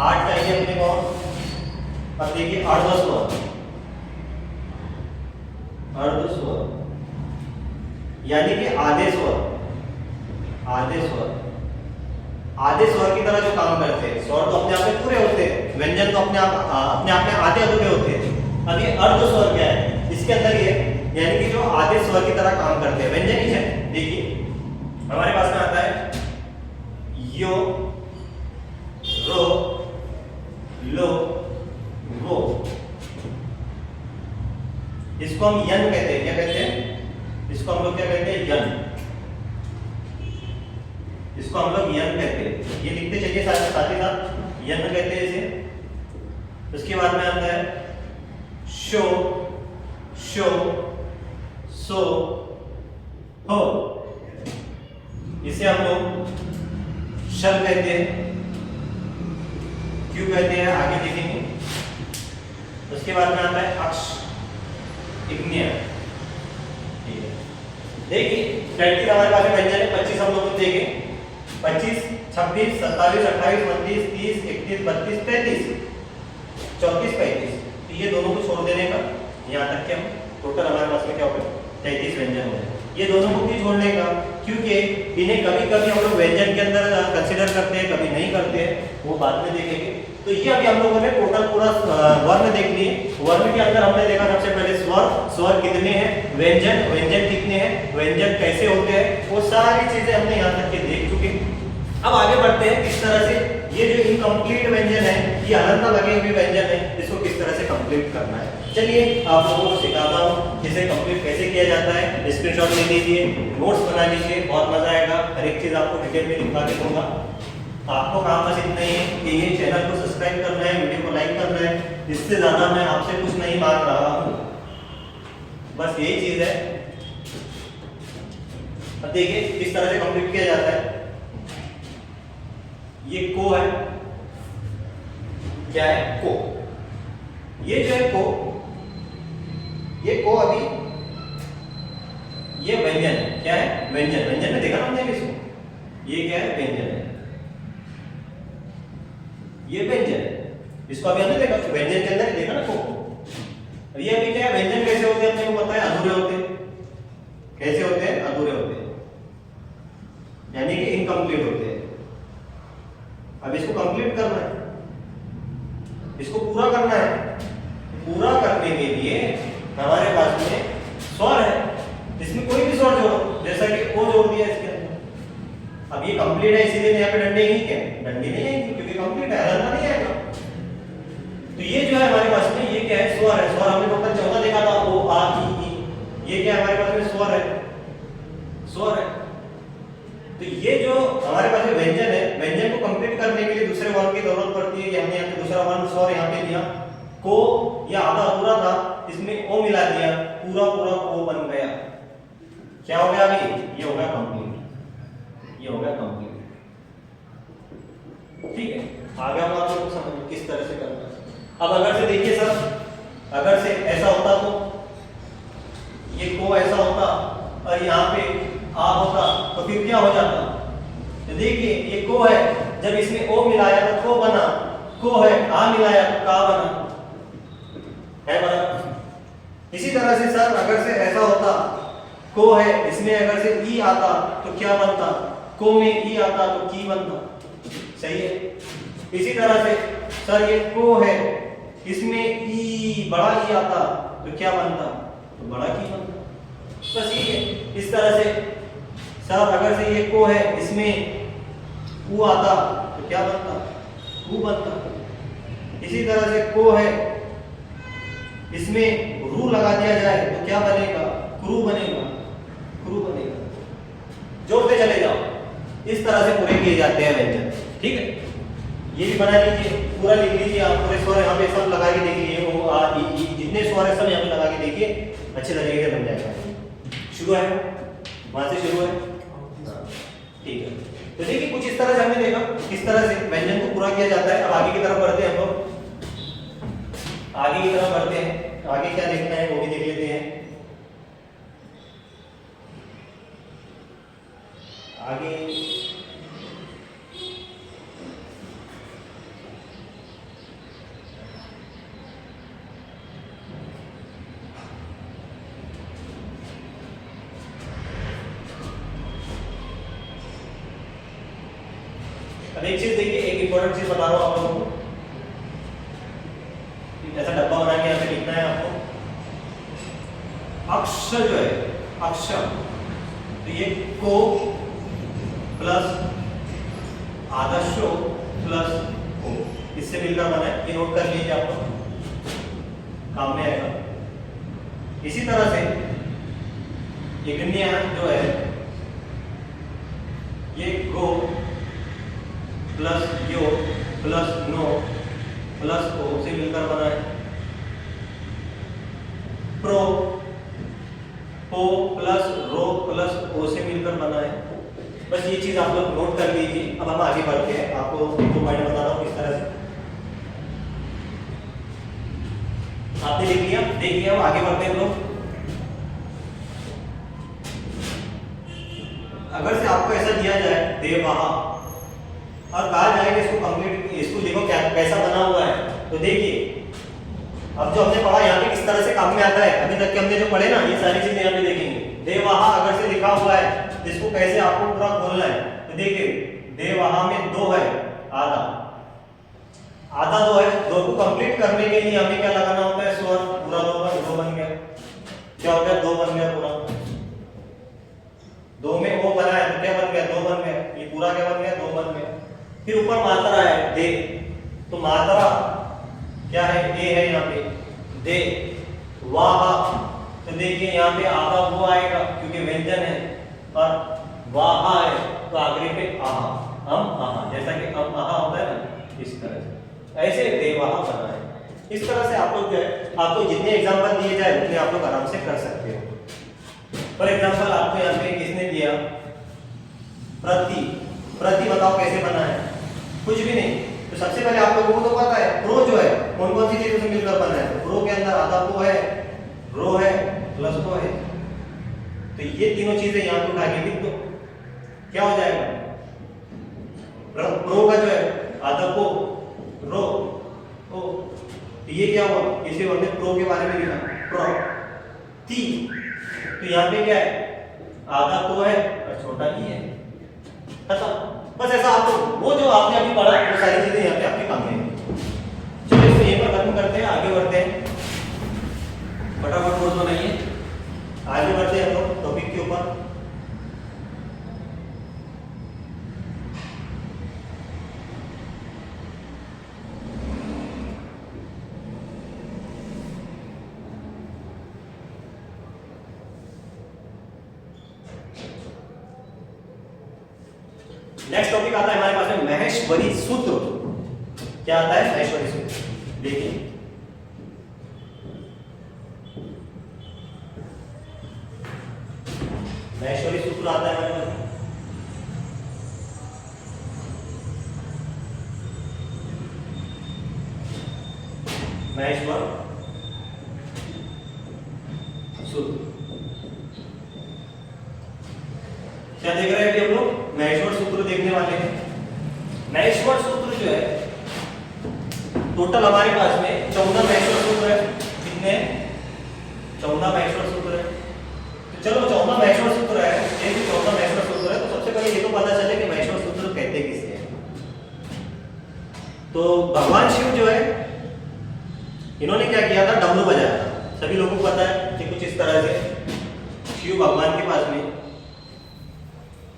S1: 8 चाहिए अपने को। अब देखिए अर्धस्वर, अर्धस्वर यानी कि आधे स्वर, आधे स्वर, आधे स्वर की तरह जो काम करते हैं। स्वर तो अपने आप में पूरे होते हैं, व्यंजन तो अपने आप में आधे अधूरे होते हैं। अब ये अर्ध स्वर क्या है, इसके अंदर ये यानी कि जो आधे स्वर की तरह काम करते हैं, व्यंजन ही है। देखिए हमारे पास में आता है यो, रो, लो, वो। इसको हम यन कहते हैं। क्या कहते हैं इसको हम लोग, क्या कहते हैं, यन। इसको हम लोग यन कहते हैं। ये लिखते चलिए साथ ही साथ, यन कहते हैं इसे। उसके बाद में आता है शो, शो, सो, हो। इसे हम लोग शल कहते हैं। क्यों कहते हैं आगे देखेंगे। उसके बाद में आता है अक्ष, इग्न्या। ठीक है, देखिए 33 हमारे पास में व्यंजन है। 25 हम लोग देखें, 25, 26, 27, 28, 29, 30, 31, 32, 33, 34, 35। तो ये दोनों को छोड़ देने का, यहाँ तक कि हम टोटल हमारे पास में क्या हो गया, 33 व्यंजन हो गए। ये दोनों को भी छोड़ने का, क्योंकि इन्हें कभी कभी हम लोग व्यंजन के अंदर कंसीडर करते हैं, कभी नहीं करते हैं, वो बाद में देखेंगे। तो ये अभी हम लोगों ने टोटल पूरा वर्ण देख लिए। वर्ण के अंदर हमने देखा सबसे पहले स्वर, स्वर कितने हैं, व्यंजन, व्यंजन कितने हैं, व्यंजन कैसे होते हैं, वो सारी चीजें हमने यहाँ तक के देख चुके। अब आगे बढ़ते हैं किस तरह से ये जो इनकम्प्लीट व्यंजन है, ये हलंता लगे हुए व्यंजन है, इसको किस तरह से कंप्लीट करना है। चलिए आप लोगों को सिखाता हूँ इसे कंप्लीट कैसे किया जाता है। स्क्रीनशॉट ले लीजिए, नोट्स बना लीजिए, बहुत मजा आएगा। हर एक चीज आपको डिटेल में लिखवा के दूंगा। आपको काम बस इतना ही है कि ये चैनल को सब्सक्राइब करना है, वीडियो को लाइक करना है। इससे ज्यादा मैं आपसे कुछ नहीं मांग रहा हूँ, बस यही चीज है। अब देखिए किस तरह से कंप्लीट किया जाता है। ये को है, क्या है, को। ये जो है को, ये को अभी ये व्यंजन है। क्या है, व्यंजन। व्यंजन में देखा ना हमने इसको, ये क्या है, व्यंजन है, ये व्यंजन है। इसको अभी हमने देखा व्यंजन के अंदर ही देखा ना को। ये अभी क्या है, व्यंजन कैसे होते हैं अपने को पता है, अधूरे होते हैं। कैसे होते हैं, अधूरे होते हैं, यानी कि इनकम्प्लीट होते हैं। अब इसको कंप्लीट करना है, इसको पूरा करना है। पूरा करने के लिए हमारे पास में स्वर है, इसमें कोई भी स्वर जोड़ो, जैसा कि ओ जोड़ दिया इसके अंदर। अब ये कंप्लीट है, इसीलिए यहाँ पे डंडे ही क्या, डंडे नहीं आएंगे क्योंकि कंप्लीट है, हलंता नहीं आएगा। तो ये जो है हमारे पास में, ये क्या है, स्वर है। स्वर हमने टोटल 14 देखा था, ओ आ ई। ये क्या है हमारे पास में, स्वर है, स्वर है। तो ये जो हमारे पास में व्यंजन है, व्यंजन को कंप्लीट करने के लिए दूसरे वर्ण की जरूरत पड़ती है। कि हमने यहाँ पे दूसरा वर्ण स्वर यहाँ पे दिया, को, या आधा अधूरा था, इसमें ओ मिला दिया, पूरा पूरा को बन गया। क्या हो गया अभी, ये हो गया कंप्लीट, ये हो गया कंप्लीट। ठीक है, आगे हम आप लोग समझ किस तरह से करना है। अब अगर से देखिए सर, अगर से ऐसा होता तो ये को ऐसा होता और यहाँ पे आ होता, तो फिर क्या हो जाता। तो देखिए ये को है, जब इसमें ओ मिलाया तो को बना, को है, आ मिलाया तो का बना, है बराबर। इसी तरह से सर अगर से ऐसा होता, को है, इसमें अगर से ई आता तो क्या बनता, को में ई आता तो की बनता। सही है। इसी तरह से सर ये को है, इसमें ई बड़ा ई आता तो क्या बनता, तो बड़ा की बनता। बस ये है। इस तरह से सर अगर से ये को है, इसमें ऊ आता तो क्या बनता, ऊ बनता। इसी तरह से को है, इसमें रू लगा दिया जाए तो क्या बनेगा, क्रू बनेगा, क्रू बनेगा। जोड़ते चले जाओ। इस तरह से पूरे किए जाते हैं व्यंजन। ठीक है, ये भी बना लीजिए, पूरा लिख लीजिए आप, पूरे स्वर यहाँ पे सब लगा के देखिए, वो जितने स्वर है सब यहाँ पे लगा के देखिए, अच्छे तरीके से बन जाएगा। शुरू है वहां से शुरू है, ठीक है। तो देखिए कुछ इस तरह से हमने देखा किस तरह से व्यंजन को पूरा किया जाता है। अब आगे की तरफ बढ़ते हैं हम लोग, आगे की तरफ बढ़ते हैं, आगे क्या देखना है वो भी देख लेते हैं। आगे अब एक चीज देखिए, एक इंपॉर्टेंट चीज बता रहा हूं आप लोगों को, ऐसा डब्बा बना के यहाँ पे लिखना है आपको। अक्षर जो है, अक्षर, तो ये को प्लस आदर्शो प्लस को, इससे मिलकर बना है, ये नोट कर लीजिए, आपको काम में आएगा। इसी तरह से इग्निया जो है, ये गो प्लस यो प्लस नो प्लस ओ से मिलकर बना है। प्रो, पो प्लस रो प्लस ओ से मिलकर बना है। बस ये चीज आप लोग नोट कर लीजिए। अब हम आगे बढ़ते हैं, आपको एक दो पॉइंट बता रहा हूं किस तरह से आपने लिख लिया, देखिए। अब आगे बढ़ते हैं लोग। अगर से आपको ऐसा दिया जाए देवहा और कहा जाए कि इसको कंप्लीट, इसको देखो क्या कैसा बना हुआ है, तो देखिए अब जो हमने पढ़ा यहाँ पे किस तरह से काम में आता है। अभी तक के हमने जो पढ़े ना, ये सारी चीजें यहाँ पे देखेंगे। देवहा अगर से लिखा हुआ है तो इसको कैसे आपको पूरा खोलना है, तो देखिए देवहा में दो है, आधा आधा दो है, दो को कंप्लीट करने के लिए हमें क्या लगाना होता है, स्वर, पूरा दो बन गया। क्या हो गया, दो बन गया पूरा। दो में ओ बना है तो क्या बन गया, दो बन गया। ये पूरा क्या बन गया, दो बन गया। फिर ऊपर मात्रा है दे, तो मात्रा क्या है, ए है यहाँ पे, दे वाह, तो देखिए यहाँ पे आधा वो आएगा क्योंकि व्यंजन है, और वाह है तो आखिरी पे आहा, आहा, जैसा कि आहा होता है ना, इस तरह से ऐसे देवाहा बना है। इस तरह से आप लोग जो है, आपको जितने एग्जाम्पल दिए जाए उतने आप लोग आराम से कर सकते हो। फॉर एग्जाम्पल आपको यहाँ पे किसने दिया, प्रति, प्रति बताओ कैसे बना है, कुछ भी नहीं। तो सबसे पहले आप लोगों को तो पता है प्रो जो है कौन कौन सी चीजों से मिलकर बना है, तो प्रो के अंदर आधा को है, रो है, प्लस को है, तो ये तीनों चीजें यहाँ पे उठा के लिख दो, क्या हो जाएगा, प्रो का जो है आधा को, रो ओ, तो ये क्या हुआ, इसे हमने प्रो के बारे में लिखा, प्रो ती, तो यहाँ पे क्या है, आधा को है और छोटा ई है, खत्म। बस ऐसा आपको वो जो आपने अभी पढ़ा वो सारी चीजें यहाँ पे आपके काम में। चलिए इसको यहीं पर खत्म करते हैं, आगे बढ़ते हैं, फटाफट कोर्स बनाइए, आगे बढ़ते हैं हम लोग टॉपिक के ऊपर। नेक्स्ट टॉपिक आता है हमारे पास में महेश्वरी सूत्र। क्या आता है, महेश्वरी सूत्र, देखिए महेश्वरी सूत्र आता है हमारे पास। महेश्वर सूत्र क्या देख रहे हैं अभी हम लोग, महेश्वर सूत्र देखने वाले हैं। महेश्वर सूत्र जो है टोटल हमारे पास में 14 महेश्वर सूत्र है। कितने, 14 महेश्वर सूत्र है। तो चलो 14 महेश्वर सूत्र है, ये भी 14 महेश्वर सूत्र है, तो सबसे पहले ये तो पता चले कि महेश्वर सूत्र कहते किसे हैं। तो भगवान शिव जो है इन्होंने क्या किया था, डमरू बजाया था। सभी लोगों को पता है कि कुछ इस तरह से शिव भगवान के पास में,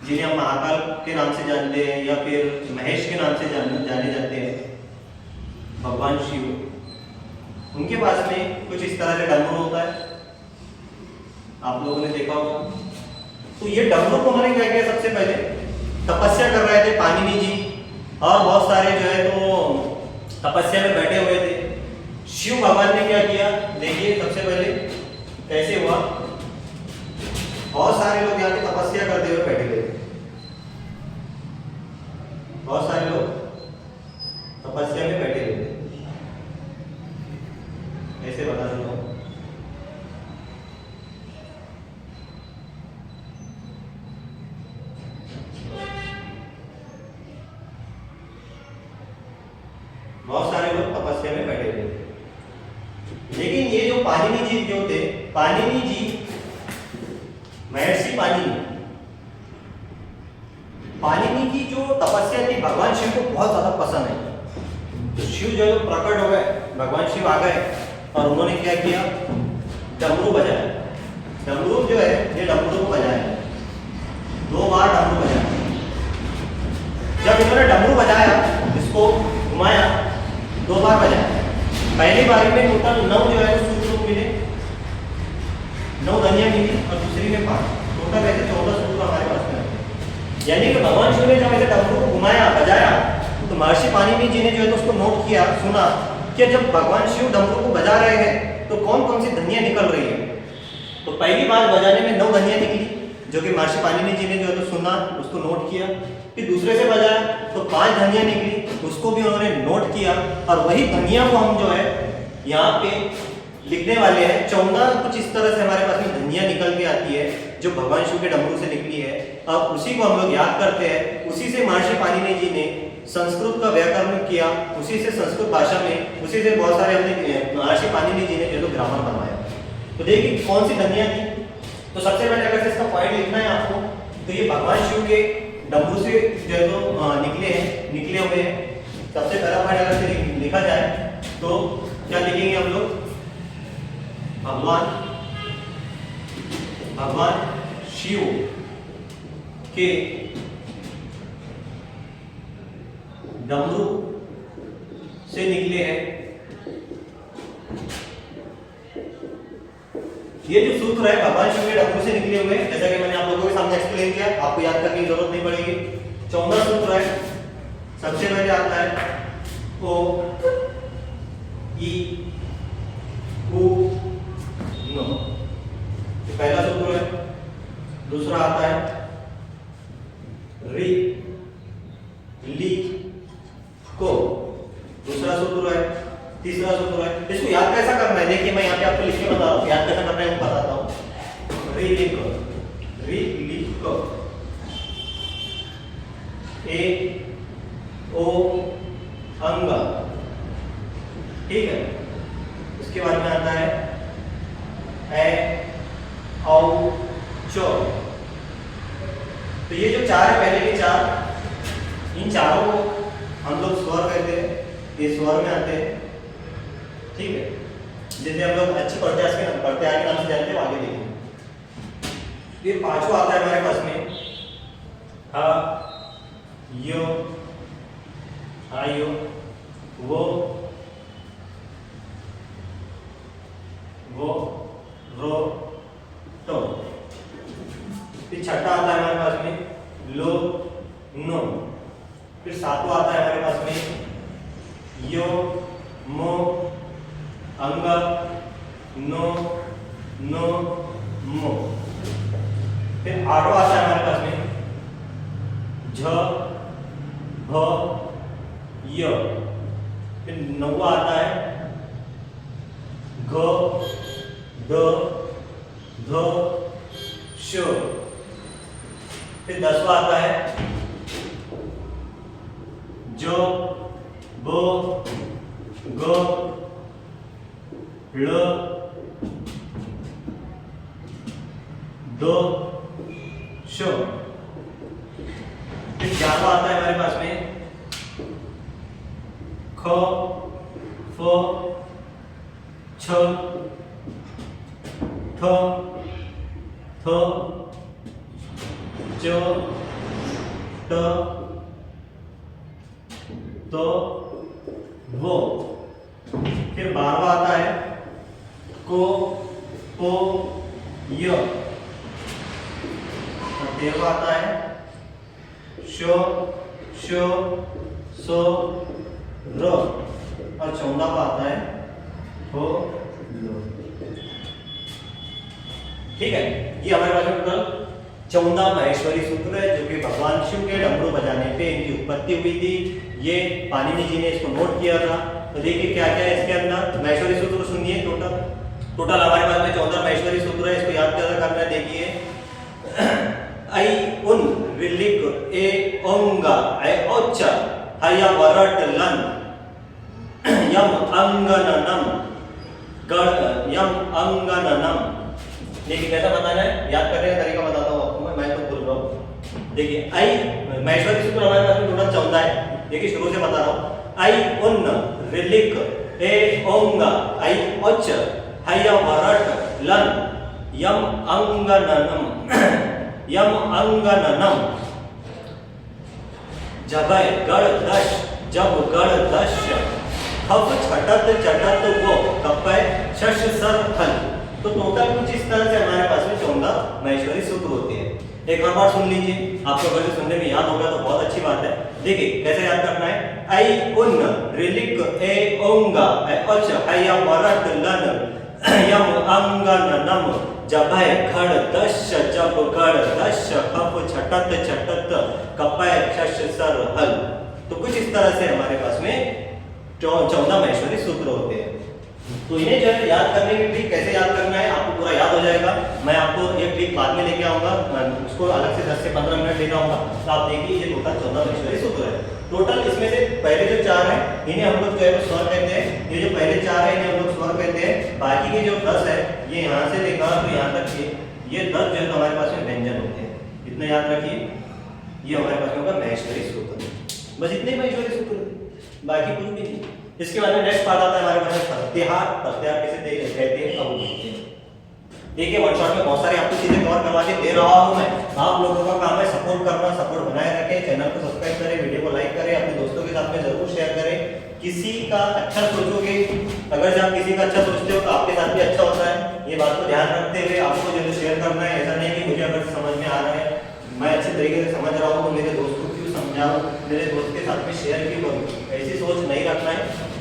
S1: जिन्हें हम महाकाल के नाम से जानते हैं या फिर महेश के नाम से जाने जाते हैं, भगवान शिव, उनके पास में कुछ इस तरह से डमरू होता है, आप लोगों ने देखा होगा। तो ये डमरू को उन्होंने क्या किया, सबसे पहले तपस्या कर रहे थे पाणिनि जी और बहुत सारे जो है तो तपस्या में बैठे हुए थे। शिव भगवान ने क्या किया, देखिए सबसे पहले कैसे हुआ। बहुत सारे लोग यहाँ पे तपस्या करते हुए बैठे हुए थे, बहुत सारे लोग तपस्या में बैठे हुए थे। कैसे बता सकता हूँ, बहुत सारे लोग तपस्या में बैठे हुए थे। लेकिन ये जो पाणिनि जी जो थे, पाणिनि जी, महर्षि पाणिनि की जो तपस्या थी भगवान शिव को बहुत ज्यादा पसंद है। तो शिव जो है प्रकट हो गए, भगवान शिव आ गए और उन्होंने क्या किया, डमरू बजाया। डमरू जो है ये डमरू को बजाया, 2 बार डमरू बजाया। जब इन्होंने डमरू बजाया, इसको घुमाया, 2 बार बजाया। पहली बारी में टोटल 9 जो है सूत्र मिले, 9 धनिया मिली और दूसरी में 5, टोटल ऐसे 14 सूत्र हमारे पास में। यानी कि भगवान शिव ने जब ऐसे डमरू को घुमाया, बजाया, तो महर्षि पाणिनि जी ने जो है तो उसको नोट किया, सुना कि जब भगवान शिव डमरू को बजा रहे हैं तो कौन कौन सी धनिया निकल रही है। तो पहली बार बजाने में 9 धनिया निकली, जो कि महर्षि पाणिनि जी ने जो है तो सुना, उसको नोट किया। फिर दूसरे से बजाया तो 5 धनिया निकली, उसको भी उन्होंने नोट किया। और वही धनिया को हम जो है यहाँ पे लिखने वाले हैं। 14 कुछ इस तरह से हमारे पास में धनिया निकल के आती है जो भगवान शिव के डमरू से निकली है। अब उसी को हम लोग याद करते हैं। उसी से महर्षि पाणिनि जी ने संस्कृत का व्याकरण किया, उसी से संस्कृत भाषा में, उसी से बहुत सारे हमने महर्षि पाणिनि जी ने जो ग्रामर बनवाया। तो देखिए कौन सी धनिया थी। तो सबसे पहले अगर इसका पॉइंट लिखना है आपको, तो ये भगवान शिव के डमरू से जो है तो निकले हुए हैं। सबसे पहला पॉइंट अगर से लिखा जाए तो क्या लिखेंगे हम लोग, भगवान शिव के डमरू से निकले हैं। ये जो सूत्र है भगवान शिव के डमरू से निकले हुए हैं, जैसा कि मैंने आप लोगों के सामने एक्सप्लेन किया, आपको याद करने की जरूरत नहीं पड़ेगी। 14 सूत्र है। सबसे पहले आता है ओ ई उ नो, पहला सूत्र है। दूसरा आता है रि ली को, दूसरा सूत्र है। तीसरा सूत्र है। इसको याद कैसा करना है, देखिए मैं यहाँ पे आपको लिख के बता रहा हूँ, याद कैसा करना है वो बताता हूँ। रि ली को, ए ओ अंग, ठीक है। उसके बाद में आता है ए औ चो। तो ये जो 4 है, पहले के 4, इन चारों को हम लोग स्वर कहते हैं, ये स्वर में आते हैं, ठीक है। जैसे हम लोग अच्छी प्रत्याश के नाम से जानते हैं, आगे देखेंगे। ये 5वां आता है हमारे पास में ह यो आयो वो रो तो। फिर छठा आता है हमारे पास में लो नो। फिर 7वां आता है हमारे पास में यो मो अंग नो नो मो। फिर 8वां आता है हमारे पास में झ भ य। फिर 9वां आता है ग द ध श। फिर 10वां आता है ज ब ग ल द श। फिर 11वां आता है हमारे पास में ख फ छ ठ थ च ट त वो। फिर 12वां आता है को पो य। और 13वां आता है शो शो सो रो और चौदह का आता है हो लो। ठीक है, ये हमारे पास में टोटल 14 माहेश्वरी सूत्र है जो कि भगवान शिव के डमरू बजाने पे इनकी उत्पत्ति हुई थी। ये पाणिनि जी ने इसको नोट किया था। तो देखिए क्या क्या है इसके अंदर। माहेश्वरी सूत्र सुनिए, टोटल हमारे पास में 14 माहेश्वरी सूत्र है। इसको याद कैसे करना है देखिए। ऐ उन रिलिक ए ओंगा ऐ ओच हया वरट लन यम अंगननम गण यम अंगननम। देखिए कैसा बताना है, याद करने का तरीका बताता हूँ आपको। मैं तो बोल रहा हूँ। देखिए ऐ माहेश्वरी सूत्र हमारे पास में टोटल 14 है। देखिए शुरू से बता रहा हूँ। ऐ उन रिलिक ए ओंगा ऐ ओच हया वरट लन यम अंगननम यम अंगननम जबय गण दश जब गण दश खप छटत चटत वो कपय शश सर फल। तो टोटल कुछ इस तरह से हमारे पास में 14 माहेश्वरी सूत्र होते हैं। एक और बार सुन लीजिए, आपको अगर सुनने में याद होगा तो बहुत अच्छी बात है। देखिए कैसे याद करना है। ऐ उन रिलिक ए ओंगा ऐ अच हया वरट लन यम अंगननम जबय घड़ दश जब घड़ दश खप छटत छटत कपय शश सर हल। तो कुछ इस तरह से हमारे पास में 14 माहेश्वरी सूत्र होते हैं। तो इन्हें जो है याद करने की ट्रिक कैसे याद करना है आपको पूरा याद हो जाएगा। मैं आपको ये ट्रिक बाद में लेके आऊंगा, उसको अलग से 10 से 15 मिनट लेके आऊंगा। तो आप देखिए ये टोटल 14 माहेश्वरी सूत्र है। टोटल इसमें से पहले जो 4 है इन्हें हम लोग जो है स्वर कहते हैं। ये जो पहले 4 है इन्हें हम लोग स्वर कहते हैं। बाकी के जो 10 है ये यहाँ से लेकर तो यहाँ तक ये 10 जो है तो हमारे पास में व्यंजन होते हैं। इतना याद रखिए, ये हमारे पास में होगा माहेश्वरी सूत्र। बस इतने ही माहेश्वरी सूत्र, बाकी कुछ भी नहीं। इसके बाद में नेक्स्ट पार्ट आता है हमारे पास प्रत्याहार। प्रत्याहार किसे कहते हैं अब देखते हैं। देखिए वन शॉट में बहुत सारी आपको चीजें कवर करवा के दे रहा हूं मैं। आप लोगों का काम है सपोर्ट करना, सपोर्ट बनाए रखें, चैनल को सब्सक्राइब करें, वीडियो को लाइक करें, अपने दोस्तों के साथ में जरूर शेयर करें। किसी का अच्छा सोचोगे, अगर जब किसी का अच्छा सोचते हो तो आपके साथ भी अच्छा होता है। ये बात को ध्यान रखते हुए आपको जो शेयर करना है, ऐसा नहीं कि मुझे अगर समझ में आ रहा है, मैं अच्छे तरीके से समझ रहा हूँ तो मेरे दोस्त को क्यों समझाऊं, मेरे दोस्त के साथ में शेयर क्यों करूं, ऐसी सोच नहीं रखना है।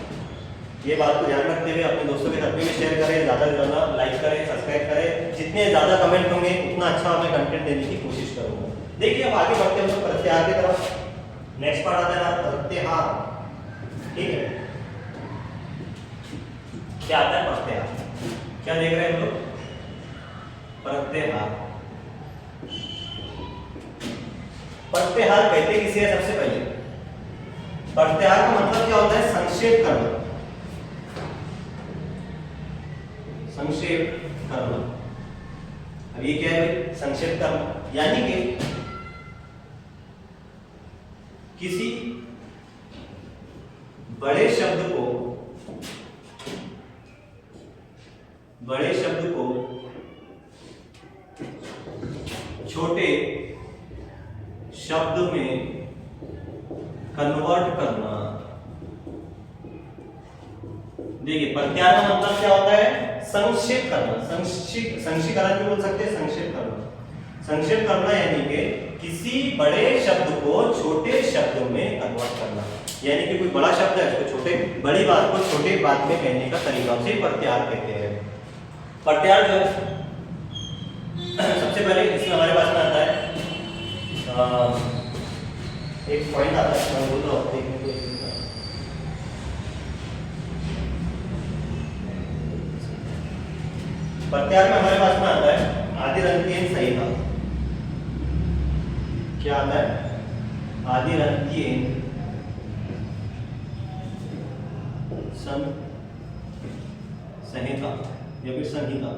S1: ये बात को ध्यान रखते हुए अपने दोस्तों के साथ में शेयर करें, ज़्यादा से ज़्यादा लाइक करें, सब्सक्राइब करें। जितने ज़्यादा कमेंट होंगे उतना अच्छा मैं कंटेंट देने की कोशिश करूँगा। देखिए अब आगे बढ़ते हैं हम लोग प्रत्याहार की तरफ। नेक्स्ट पार्ट आता है प्रत्याहार। ठीक है, क्या आता है प्रत्याहार, क्या देख रहे हैं हम लोग? प्रत्याहार। प्रत्याहार कहते किसे है? सबसे पहले प्रत्याहार का मतलब क्या होता है? संक्षेप करना, संक्षेप करना। अब ये क्या है भाई? संक्षेप करना यानी कि किसी बड़े शब्द को छोटे शब्द में कन्वर्ट करना। देखिए प्रत्याहार का मतलब क्या होता है? संक्षेप करना। संक्षिप्तीकरण भी बोल सकते हैं, संक्षेप करना। संक्षेप करना यानी कि किसी बड़े शब्द को छोटे शब्दों में कन्वर्ट करना। यानी कि कोई बड़ा शब्द है उसको छोटे, बड़ी बात को छोटे बात में कहने का तरीका, उसे प्रत्याहार कहते हैं। प्रत्याहार जो है सबसे पहले इसमें हमारे पास में आता है एक पॉइंट आता है, मैं बोल रहा हूँ देखने को। प्रत्याहार में हमारे पास में आता है आदिरंत्येन संहिता। क्या आता है? आदिरंत्येन संहिता या फिर संहिता,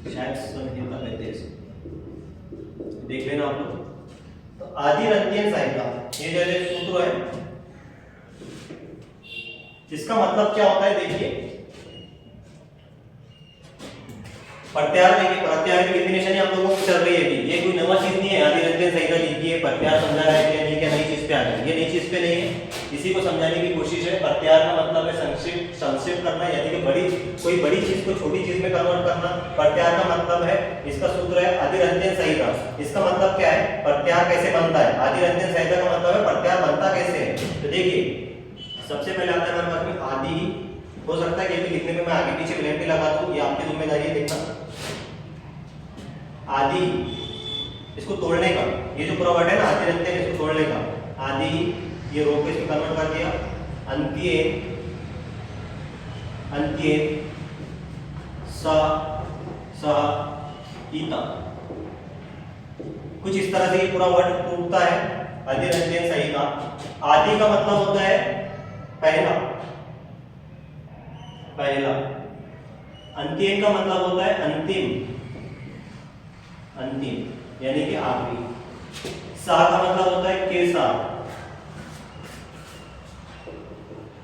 S1: शायद संहिता कहते हैं इसे, देख लेना आप लोग। तो आदिरंत्येन संहिता ये जो सूत्र है, इसका मतलब क्या होता है? देखिए प्रत्याहार, देखिए प्रत्याहार की डेफिनेशन आप लोगों को चल रही है, ये कोई नवा चीज नहीं है। आदिरंत्येन संहिता लिखिए, प्रत्याहार समझा रहा है कि नहीं, क्या नई चीज पे आ गया? ये नई चीज पे नहीं है, इसी को समझाने की कोशिश है। प्रत्याहार का मतलब है संक्षेप करना, यानी कि कोई बड़ी चीज को छोटी चीज में कन्वर्ट करना। प्रत्याहार का मतलब है, इसका सूत्र है आदिरंत्येन संहिता। इसका मतलब क्या है? प्रत्यार कैसे बनता है, आदि अंत्यन संहिता का मतलब है प्रत्यार बनता कैसे है। तो देखिए सबसे पहले आता है हमारे पास में आदि ही, हो सकता है कि लिखने में मैं आगे पीछे ब्लैंक भी लगा दूं, ये आपकी जिम्मेदारी है देखना। आदि, इसको तोड़ने का, ये जो पूरा वर्ड है ना आदि अंत्यन, इसको तोड़ने का, आदि ये रो को इसमें कन्वर्ट कर दिया, अंत्यन, अंत्यन संहिता, कुछ इस तरह से ये पूरा वर्ड टूटता है, आदि अंत्यन संहिता। आदि का मतलब होता है पहला, पहला, अंत्यन का मतलब होता है अंतिम, अंतिम यानी कि आखिरी। सा का मतलब होता है के साथ,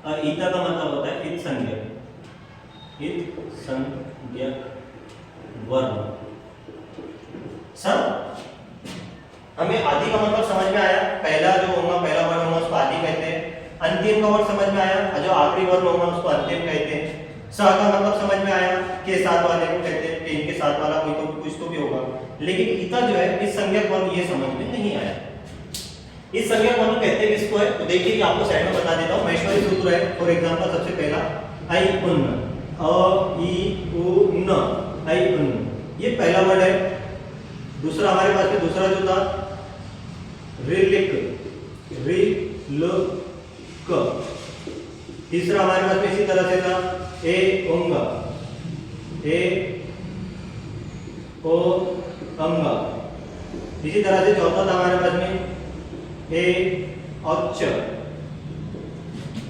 S1: और ईता का मतलब होता है इत संज्ञक, इत संज्ञक वर्ण। सर हमें आदि का मतलब समझ में आया, पहला जो होगा, पहला वर्ण होगा उसको आदि कहते हैं। अंतिम का वर्ड समझ में आया, जो आखिरी वर्ण होगा उसको अंतिम कहते हैं। सा का मतलब समझ में आया, के साथ वाले को कहते हैं, के इनके साथ वाला कोई तो कुछ तो भी होगा। लेकिन इता जो है इस संज्ञक वर्ण ये समझ में नहीं आया। इस संज्ञक वर्ण कहते हैं किसको है, तो देखिए कि आपको साइड में बता देता हूं। महेश्वरी सूत्र है, फॉर एग्जांपल सबसे पहला आई उन, अ ई उ न, आई उन, ये पहला वर्ड है। दूसरा हमारे पास में दूसरा जो था रिलिक, रिलक। तीसरा हमारे पास में इसी तरह से था ए ओंगा, ए ओ अंगा। इसी तरह से चौथा था हमारे पास में ए और च।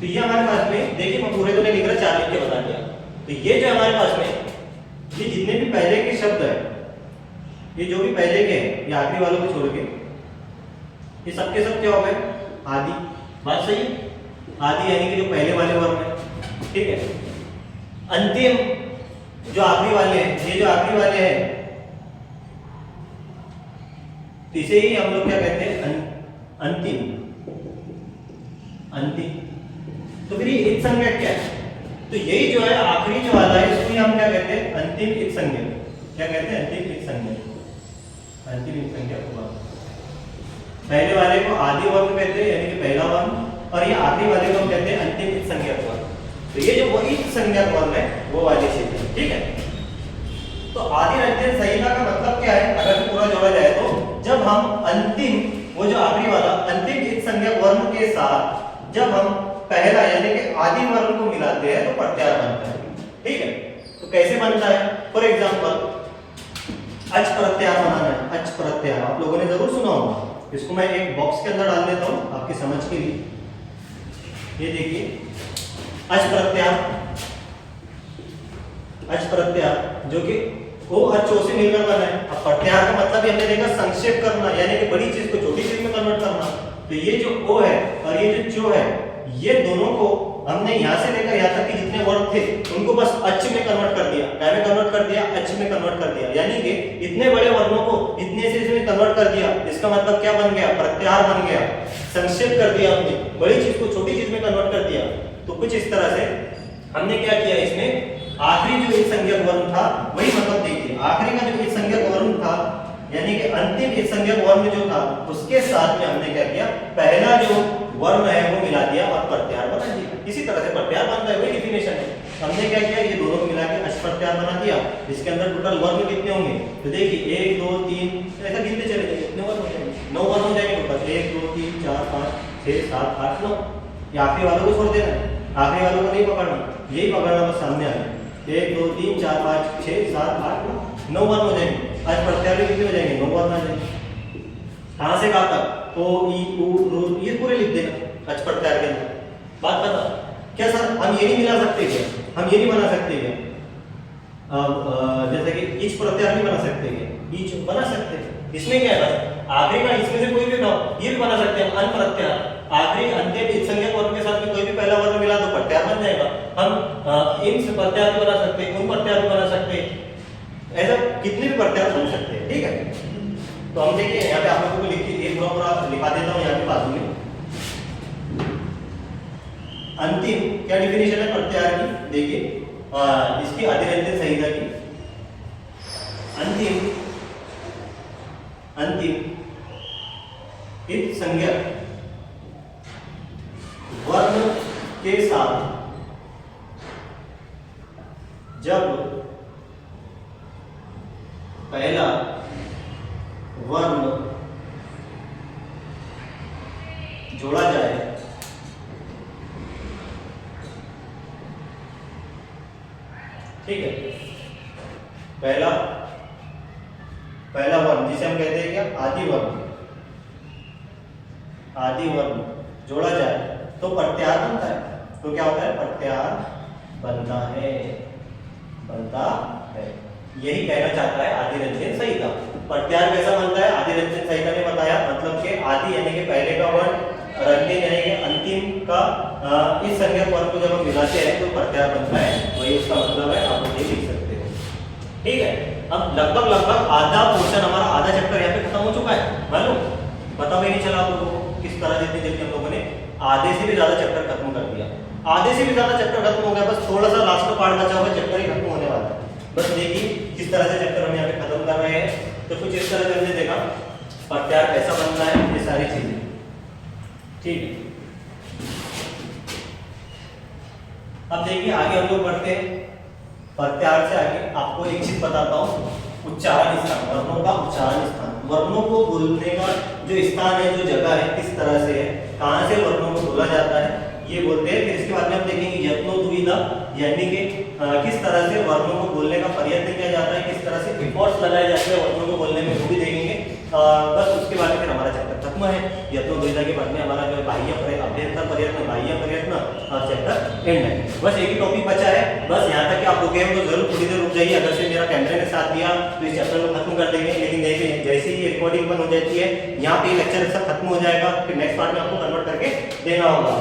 S1: तो ये हमारे पास में देखिए, मैं पूरे तो नहीं लिख रहा, 4 लिख के बता दिया। तो ये जो हमारे पास में ये जितने भी पहले के शब्द है, ये जो भी पहले के हैं, ये आखिरी वालों को छोड़ के ये सबके सब क्या हो गए आदि। बात सही, आदि यानी कि जो पहले वाले वर्ण है, ठीक है। अंतिम जो आखिरी वाले हैं, ये जो आखिरी वाले हैं, तो इसे ही हम लोग क्या कहते हैं अंतिम, अंतिम। तो फिर ये इत संज्ञक क्या है, तो यही जो है आखिरी जो वाला है इसको हम क्या कहते हैं अंतिम इत संज्ञक। क्या कहते हैं अंतिम इत संज्ञक, अंतिम इत संज्ञक हुआ। पहले वाले को आदि वर्ण कहते हैं यानी कि पहला वर्ण, और ये आखिरी वाले को हम कहते हैं अंतिम इत संज्ञक वर्ण। तो ये जो वही इत संज्ञक वर्ण है वो वाली चीज है, ठीक है। तो आदि अंत्यन संहिता का मतलब क्या है, अगर पूरा जोड़ा जाए तो जब हम अंतिम, वो जो आखिरी वाला अंतिम इत संज्ञक वर्ण के साथ जब हम पहला यानी कि आदि वर्ण को मिलाते हैं तो प्रत्यार बनता है, ठीक है। तो कैसे बनता है, फॉर एग्जांपल अच प्रत्यार बनाना है। अच प्रत्यार आप लोगों ने जरूर सुना होगा, इसको मैं एक बॉक्स के अंदर डाल देता हूं आपकी समझ के लिए। ये देखिए अच प्रत्यार, अच प्रत्यार जो कि ओ अच्छो से मिलकर बना है। अब प्रत्यार का मतलब हमने देखा संक्षेप करना, यानी कि बड़ी चीज को छोटी चीज में कन्वर्ट करना। तो ये जो ओ है और ये जो चो है, ये दोनों को हमने यहाँ से लेकर यहाँ तक के जितने वर्ड थे उनको बस अच में कन्वर्ट कर दिया। क्या में कन्वर्ट कर दिया, अच में कन्वर्ट कर दिया। यानी कि इतने बड़े वर्णों को इतने से इसमें कन्वर्ट कर दिया। इसका मतलब क्या बन गया, प्रत्यार बन गया। संक्षेप कर दिया हमने, बड़ी चीज को छोटी चीज में कन्वर्ट कर दिया। तो कुछ इस तरह से हमने क्या किया, इसमें आखिरी जो इत संज्ञक वर्ण था वही मतलब देखिए, आखिरी का जो इत संज्ञक वर्ण था यानी कि अंतिम इत संज्ञक वर्ण जो था उसके साथ में हमने क्या किया, पहला जो वर्ण है वो मिला दिया और प्रत्यार बना दिया। इसी तरह से प्रत्यार बनता है, वही डिफिनेशन है। हमने क्या किया, ये दोनों को मिला के अच प्रत्यार बना दिया। इसके अंदर टोटल वर्ण कितने होंगे, तो देखिए 1 2 3 ऐसा गिनते चले जाइए, कितने वर्ण हो जाएंगे, 9 वर्ण हो जाएंगे टोटल। 1 2 3 4 5 6 7 8 9। ये आखिरी वालों को छोड़ देना है, आखिरी वालों को नहीं पकड़ना, यही पकड़ना बस सामने आ गया। 1 2 3 4 5 6 7 8 9 वर्ण हो जाएंगे। आज प्रत्यार भी कितने हो जाएंगे, 9 वर्ण आ जाएंगे। कहां से कहां तक, ओ ई उ रू, ये पूरे लिख देना अच प्रत्यार के अंदर। बात बता क्या सर, हम ये नहीं मिला सकते क्या, हम ये नहीं बना सकते क्या, जैसे कि इच प्रत्यार नहीं बना सकते क्या, इच बना सकते हैं। इसमें क्या है, आखिरी का इसमें से कोई भी ना ये भी बना सकते हैं। अन प्रत्यार, आखिरी अंतिम इत संज्ञक वर्ण के साथ में कोई भी पहला वर्ण मिला तो प्रत्यार बन जाएगा। हम इन से प्रत्यार भी बना सकते हैं, उन प्रत्यार भी बना सकते हैं, ऐसा कितने भी प्रत्यार बन सकते हैं, ठीक है। तो हम देखिए यहाँ पे आप लोगों को लिखिए, एक पूरा लिखा देता हूँ यहाँ पे बाजू में। अंतिम क्या डिफिनेशन है प्रत्यार की, देखिए इसकी आदिरंजन संहिता की। अंतिम, अंतिम इत संज्ञक वर्ण के साथ जब पहला वर्ण जोड़ा जाए ठीक है, पहला वर्ण जिसे हम कहते हैं क्या, आदि वर्ण जोड़ा जाए तो प्रत्याहार बनता है। तो क्या होता है, प्रत्याहार बनता है। यही कहना चाहता है आदिरंजन संहिता। प्रत्याहार कैसा बनता है, आदिरंजन संहिता ने बताया, मतलब कि आदि यानी कि पहले का वर्ण, रंजन यानी कि अंतिम का इस संज्ञक वर्ण को जब हम मिलाते हैं तो प्रत्याहार बनता है। वही उसका मतलब है, आप ये लिख सकते हो। ठीक है, अब लगभग आधा पोर्शन हमारा, आधा चैप्टर यहाँ पे खत्म हो चुका है। मालूम, पता भी नहीं चला आप लोगों को किस तरह जितनी जल्दी हम लोगों ने आधे से भी ज्यादा चैप्टर खत्म कर दिया। आधे से भी ज्यादा चैप्टर खत्म हो गया, बस थोड़ा सा लास्ट का पार्ट बचा हुआ है, चैप्टर ही खत्म होने वाला है। बस देखिए किस तरह से चैप्टर हम यहाँ पे खत्म कर रहे हैं। तो कुछ इस तरह से हमने देखा प्रत्याहार कैसा बनता है, ये सारी चीजें। ठीक है, अब देखिए आगे हम लोग बढ़ते हैं। प्रत्याहार से आगे आपको एक चीज बताता हूँ, उच्चारण स्थान, वर्णों का उच्चारण स्थान। वर्णों को बोलने का जो स्थान है, जो जगह है, किस तरह से है, कहाँ से वर्णों को बोला जाता है, ये बोलते हैं। फिर इसके बाद में हम देखेंगे यत्नो दुविधा, यानी कि किस तरह से वर्णों को बोलने का प्रयत्न किया जाता है, किस तरह से एफर्ट्स लगाए जाते हैं वर्णों को बोलने में, वो भी देखेंगे। बस उसके बाद में फिर हमारा चैप्टर खत्म है। यत्नो दुविधा के बाद में हमारा जो बाह्य अभ्यंतर प्रयत्न, बाह्य प्रयत्न चैप्टर एंड है। बस एक ही टॉपिक बचा है, बस यहाँ तक कि आप रुके हैं तो जरूर थोड़ी देर रुक जाइए। अगर से मेरा कैमरे ने साथ दिया तो इस चैप्टर को खत्म कर देंगे, लेकिन जैसे ही रिकॉर्डिंग बंद हो जाती है, यहाँ पे लेक्चर सब खत्म हो जाएगा, फिर नेक्स्ट पार्ट में आपको कन्वर्ट करके देना होगा।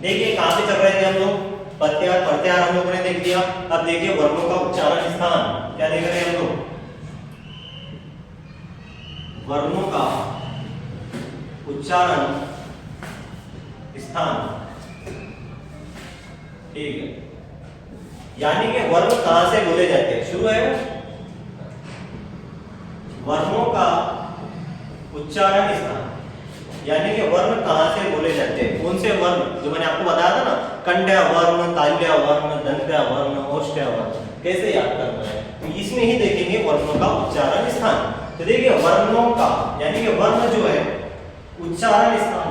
S1: देखिए कहाँ पे चल रहे थे हम लोग, प्रत्याहार हम लोगों ने देख लिया। अब देखिए वर्णों का उच्चारण स्थान, क्या देख रहे हैं हम लोग, वर्णों का उच्चारण स्थान। ठीक है, यानी कि वर्ण कहां से बोले जाते हैं, शुरू है वर्णों का उच्चारण स्थान, यानी कि वर्ण कहां से बोले जाते हैं, कौन से वर्ण, जो मैंने आपको बताया था ना, कंड्या वर्ण, ताल्या वर्ण, दंत्या वर्ण, ओष्ठ्या वर्ण, कैसे याद करना है, तो इसमें ही देखेंगे वर्णों का उच्चारण स्थान। तो देखिए वर्णों का यानी कि वर्ण जो है उच्चारण स्थान,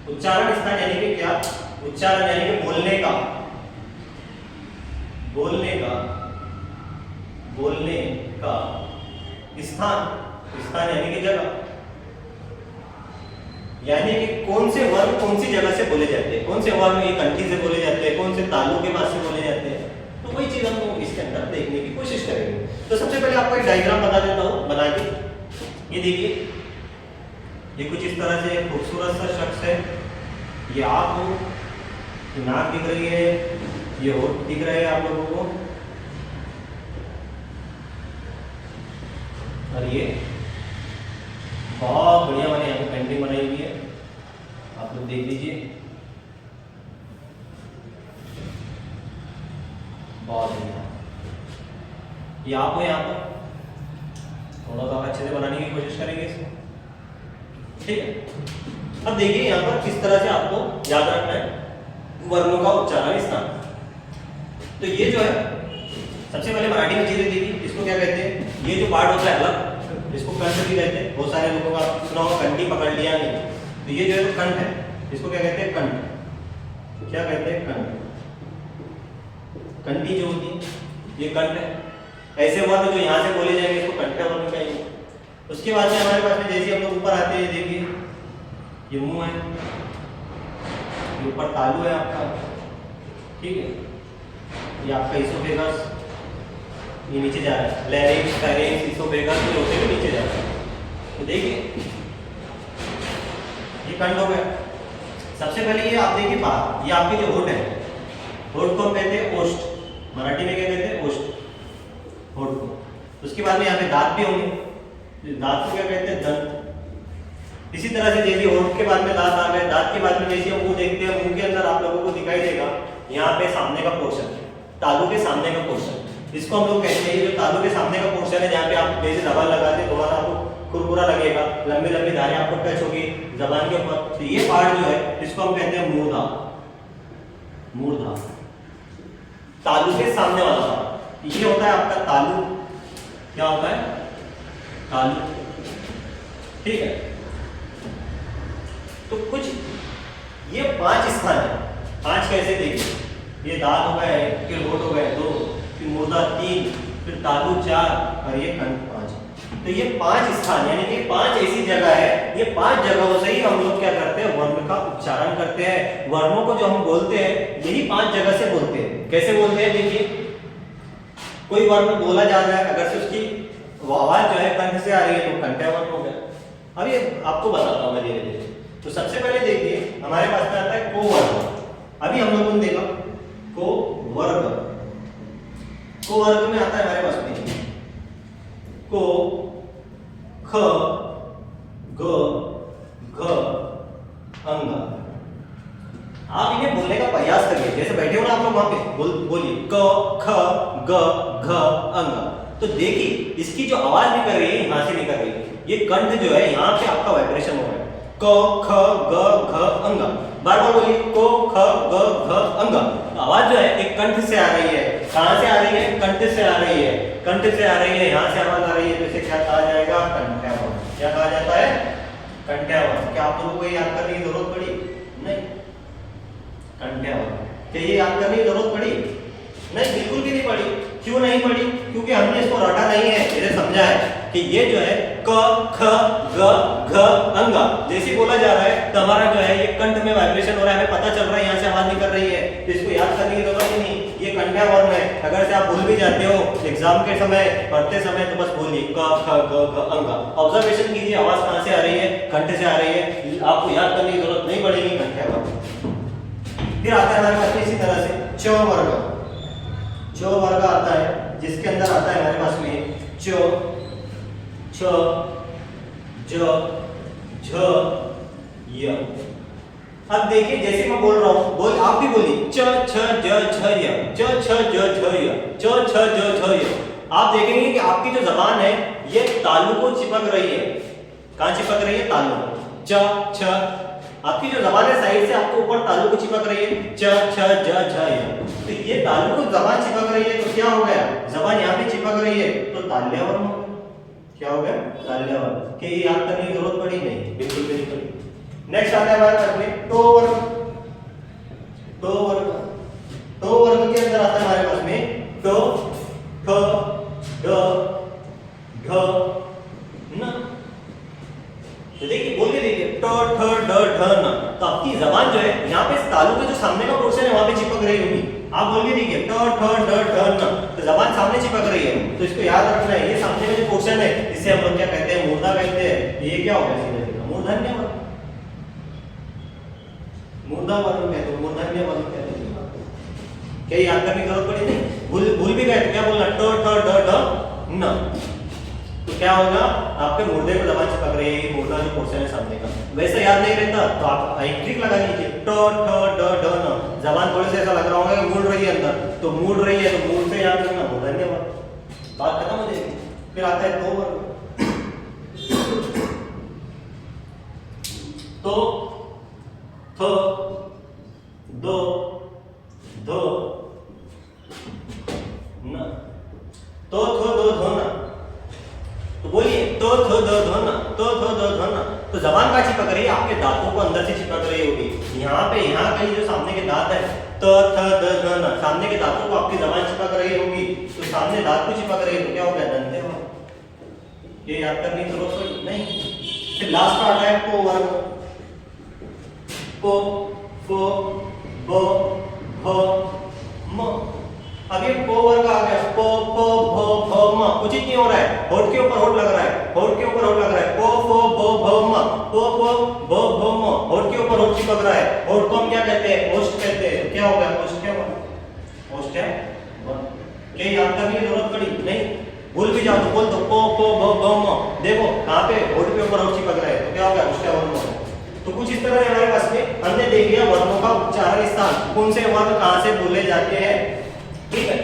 S1: उच्चारण स्थान यानी कि क्या, उच्चारण यानी कि बोलने का स्थान, स्थान यानी कि जगह, यानी कि कौन से वर्ण कौन सी जगह से बोले जाते हैं, कौन से वर्ण ये कंठी से बोले जाते हैं, कौन से तालु के पास से बोले जाते हैं, तो वही चीज हम लोग इसके अंदर देखने की कोशिश करेंगे। तो सबसे पहले आपको एक डायग्राम बता देता हूँ बना के। ये देखिए, ये कुछ इस तरह से खूबसूरत सा शख्स है, ये आप हो, नाक दिख रही है, ये होठ दिख रहे हैं आप लोगों को, और ये बहुत बढ़िया मैंने यहाँ पे पेंटिंग बनाई हुई है, आप लोग देख लीजिए, बहुत बढ़िया। ये आप हो यहाँ पर, थोड़ा सा अच्छे से बनाने की कोशिश करेंगे इसको। ठीक है, अब देखिए यहाँ पर किस तरह से आपको याद रखना है वर्णों का उच्चारण स्थान। तो ये जो है सबसे पहले मराठी में चीजें देखिए, इसको क्या कहते हैं, ये जो पार्ट होता है अलग, इसको कंठ भी कहते हैं। बहुत सारे लोगों का सुना होगा कंठी पकड़ लिया नहीं, तो ये जो है तो कंठ है, इसको क्या कहते हैं, कंठ। क्या कहते हैं, कंठ। कंठी जो होती है ये कंठ है। ऐसे वर्ण जो यहाँ से बोले जाएंगे इसको कंठ वर्ण कहेंगे। उसके बाद में हमारे पास में जैसे हम लोग ऊपर आते हैं, देखिए ये मुंह है, ये ऊपर तालु है आपका, ठीक है, ये आपका इसोफेगस, ये नीचे जा रहा है, लैरिंक्स, फेरिंक्स, इसोफेगस ये होते हुए नीचे जा रहा है। तो देखिए ये कंठ हो गया। सबसे पहले ये आप देखिए बात, ये आपके जो होठ है, होठ को हम कहते हैं ओष्ठ, मराठी में क्या कहते हैं, ओष्ठ, होठ को। उसके बाद में यहाँ पे दांत भी होंगे, दांत को क्या कहते हैं, दंत। इसी तरह से जैसे होठ के बाद में दांत आ गए, दांत के बाद में जैसे हम मुंह देखते हैं, मुंह के अंदर आप लोगों को दिखाई देगा यहाँ पे सामने का पोर्शन, तालू के सामने का पोर्शन, इसको हम लोग कहते हैं, ये जो तालू के सामने का पोर्शन है, जहाँ पे आप जैसे दबा लगाते हैं, थोड़ा सा आपको कुरकुरा लगेगा, लंबी लंबी धारें आपको टच होगी जबान के ऊपर। तो ये पार्ट जो है इसको हम कहते हैं मूर्धा। मूर्धा तालु के सामने वाला पार्ट, ये होता है आपका तालु। क्या होता है? तालु। ठीक है, तो कुछ ये 5 स्थान है। 5 कैसे देखिए, ये दांत हो गए, फिर होठ हो गए 2, फिर मूर्धा 3, फिर तालु 4 और ये कंठ 5। तो ये 5 स्थान यानी कि 5 ऐसी जगह है, ये 5 जगहों से ही हम लोग क्या करते हैं, वर्ण का उच्चारण करते हैं। वर्णों को जो हम बोलते हैं यही 5 जगह से बोलते हैं। कैसे बोलते हैं? देखिए, कोई वर्ण बोला जा रहा है, अगर से उसकी आवाज जो है कंठ से आ रही है तो कंठ्या वर्ण हो गया। अब ये आपको बताता हूं मैं धीरे धीरे। तो सबसे पहले देखिए हमारे पास में आता है को वर्ग। अभी हम लोगों ने देखा को वर्ग। को वर्ग में आता है हमारे पास में को, ख, ग, घ, अंग। आप इन्हें बोलने का प्रयास करिए, जैसे बैठे हो ना आप लोग वहां पे बोलिए क, ख, ग, घ, अंग। तो देखिए इसकी जो आवाज निकल रही है यहां से निकल रही है, ये कंठ जो है यहाँ पे आपका वाइब्रेशन हो रहा है। क, ख, ग, घ, अंग। बार बार बोलिए को, ख, ग, घ, अंग। आवाज जो है एक कंठ से आ रही है। कहां से आ रही है? कंठ से आ रही है। कंठ से आ रही है, यहाँ से आवाज आ रही है, तो इसे क्या कहा जाएगा? कंठ्या वर्ण। क्या कहा जाता है? कंठ्या वर्ण। क्या आप लोगों को याद करने की जरूरत पड़ी? नहीं। कंठ्या वर्ण क्या ये याद करने की जरूरत पड़ी? नहीं, बिल्कुल भी नहीं पड़ी। क्यों नहीं पड़ी? क्योंकि हमने इसको रटा नहीं है, इसे समझा है कि ये जो है क, ख, ग, घ, अंग जैसे बोला जा रहा है तो हमारा जो है ये कंठ में वाइब्रेशन हो रहा है, हमें पता चल रहा है यहाँ से आवाज निकल रही है, तो इसको याद करने की जरूरत ही नहीं। ये कंठ्या वर्ण है। अगर से आप भूल भी जाते हो एग्जाम के समय, पढ़ते समय, तो बस बोलिए क, ख, ग, घ, अंग। ऑब्जर्वेशन कीजिए आवाज कहां से आ रही है? कंठ से आ रही है। आपको याद करने की जरूरत नहीं पड़ेगी, कंठ्या वर्ण। फिर आता है हमारे पास इसी तरह से च वर्ग। च वर्ग आता है जिसके अंदर आता है हमारे पास में च, छ, ज, झ, य। अब देखिए जैसे मैं बोल रहा हूं, आप भी बोलिए च, छ, ज, झ, य, च, छ, ज, झ, य, च, छ, ज, झ, य। आप देखेंगे कि आपकी जो जबान है ये तालु को चिपक रही है। कहां चिपक रही है? तालु। च, छ, आपकी जो जबान है साइड से आपको ऊपर तालु को चिपक रही है। च, छ, ज, झ, य। तो ये तालु को जबान चिपक रही है तो क्या हो गया? जबान यहाँ पे चिपक रही है तो ताल्य वर्ण हो गया। क्या हो गया? ताल्य वर्ण। क्या ये याद करने की जरूरत पड़ी? नहीं, बिल्कुल भी नहीं पड़ी। नेक्स्ट आता है हमारे पास में टो वर्ग। टो वर्ग। टो वर्ग के अंदर आता है हमारे पास में टो, ठ, ड, ढ, न। तो देखिए बोल के देखिए ट, ठ, ड, ढ, न। तो आपकी जबान जो है यहाँ पे तालु के जो सामने का पोर्शन है वहां पे चिपक रही होगी। आप बोल के देखिए ट, ठ, ड, ढ, न। तो जबान सामने चिपक रही है, तो इसको याद रखना है। ये सामने का जो पोर्शन है इसे हम लोग क्या कहते हैं? मूर्धा कहते हैं। ये क्या हो गया? सीधा सीधा मूर्धन्य वर्ण। मूर्धा वर्ण कहते हैं, मूर्धन्य वर्ण कहते हैं। क्या याद करने की जरूरत पड़ी? नहीं। भूल भी गए तो क्या बोलना? ट, ठ, ड, ढ, न। तो क्या होगा? आपके मुर्दे पर जबान चिपक रही है, मुर्दा जो पोर्शन है सामने का। वैसे याद नहीं रहता तो आप एक ट्रिक लगा लीजिए ट, ठ, ड, ढ, न। जबान थोड़े से ऐसा लग रहा होगा कि मुड़ रही है अंदर, तो मुड़ रही है तो मुड़ से याद रखना मूर्धन्य वर्ण। बात खत्म हो जाएगी। फिर आता है तो वर्ग। तो, थ, दो, धो, न। तो, थो, दो, धो, न। तो बोलिए तो, थो, दो, धो, न। तो, थो, दो, धो, न। तो जबान का चिपक रही है, आपके दांतों को अंदर से चिपक रही होगी। यहाँ पे यहाँ कहीं जो सामने के दांत है त, थ, द, ध, न, सामने के दांतों को आपकी जबान चिपक रही होगी। तो सामने दांत को चिपक रही है तो क्या हो गया? दंते वर्ण। ये याद करने की जरूरत पड़ी? नहीं। फिर लास्ट का आता है को वर्ग। को, फो, बो, भो, म। अब ये को वर्ग आ गया। को, फो, भो, भ, म। कुछ ही नहीं हो रहा है, होठ के ऊपर होठ लग रहा है, होठ के ऊपर होठ लग रहा है। को, फो, भो, भ, म। को, फो, भो, भ, म। होठ के ऊपर होठ चिपक रहा है। होठ को हम क्या कहते हैं? ओष्ठ कहते हैं। तो क्या हो गया? ओष्ठ्य वर्ण। ओष्ठ्य वर्ण। क्या याद करने की जरूरत पड़ी? नहीं। भूल भी जाओ तो बोल दो को, फो, भ, भ, म। देखो कहां पे? होठ के ऊपर होठ चिपक रहा है तो क्या हो गया? ओष्ठ्य वर्ण। तो कुछ इस तरह हमारे पास में हमने देख लिया वर्णों का उच्चारण स्थान, कौन से वर्ण कहां से बोले जाते हैं। ठीक है,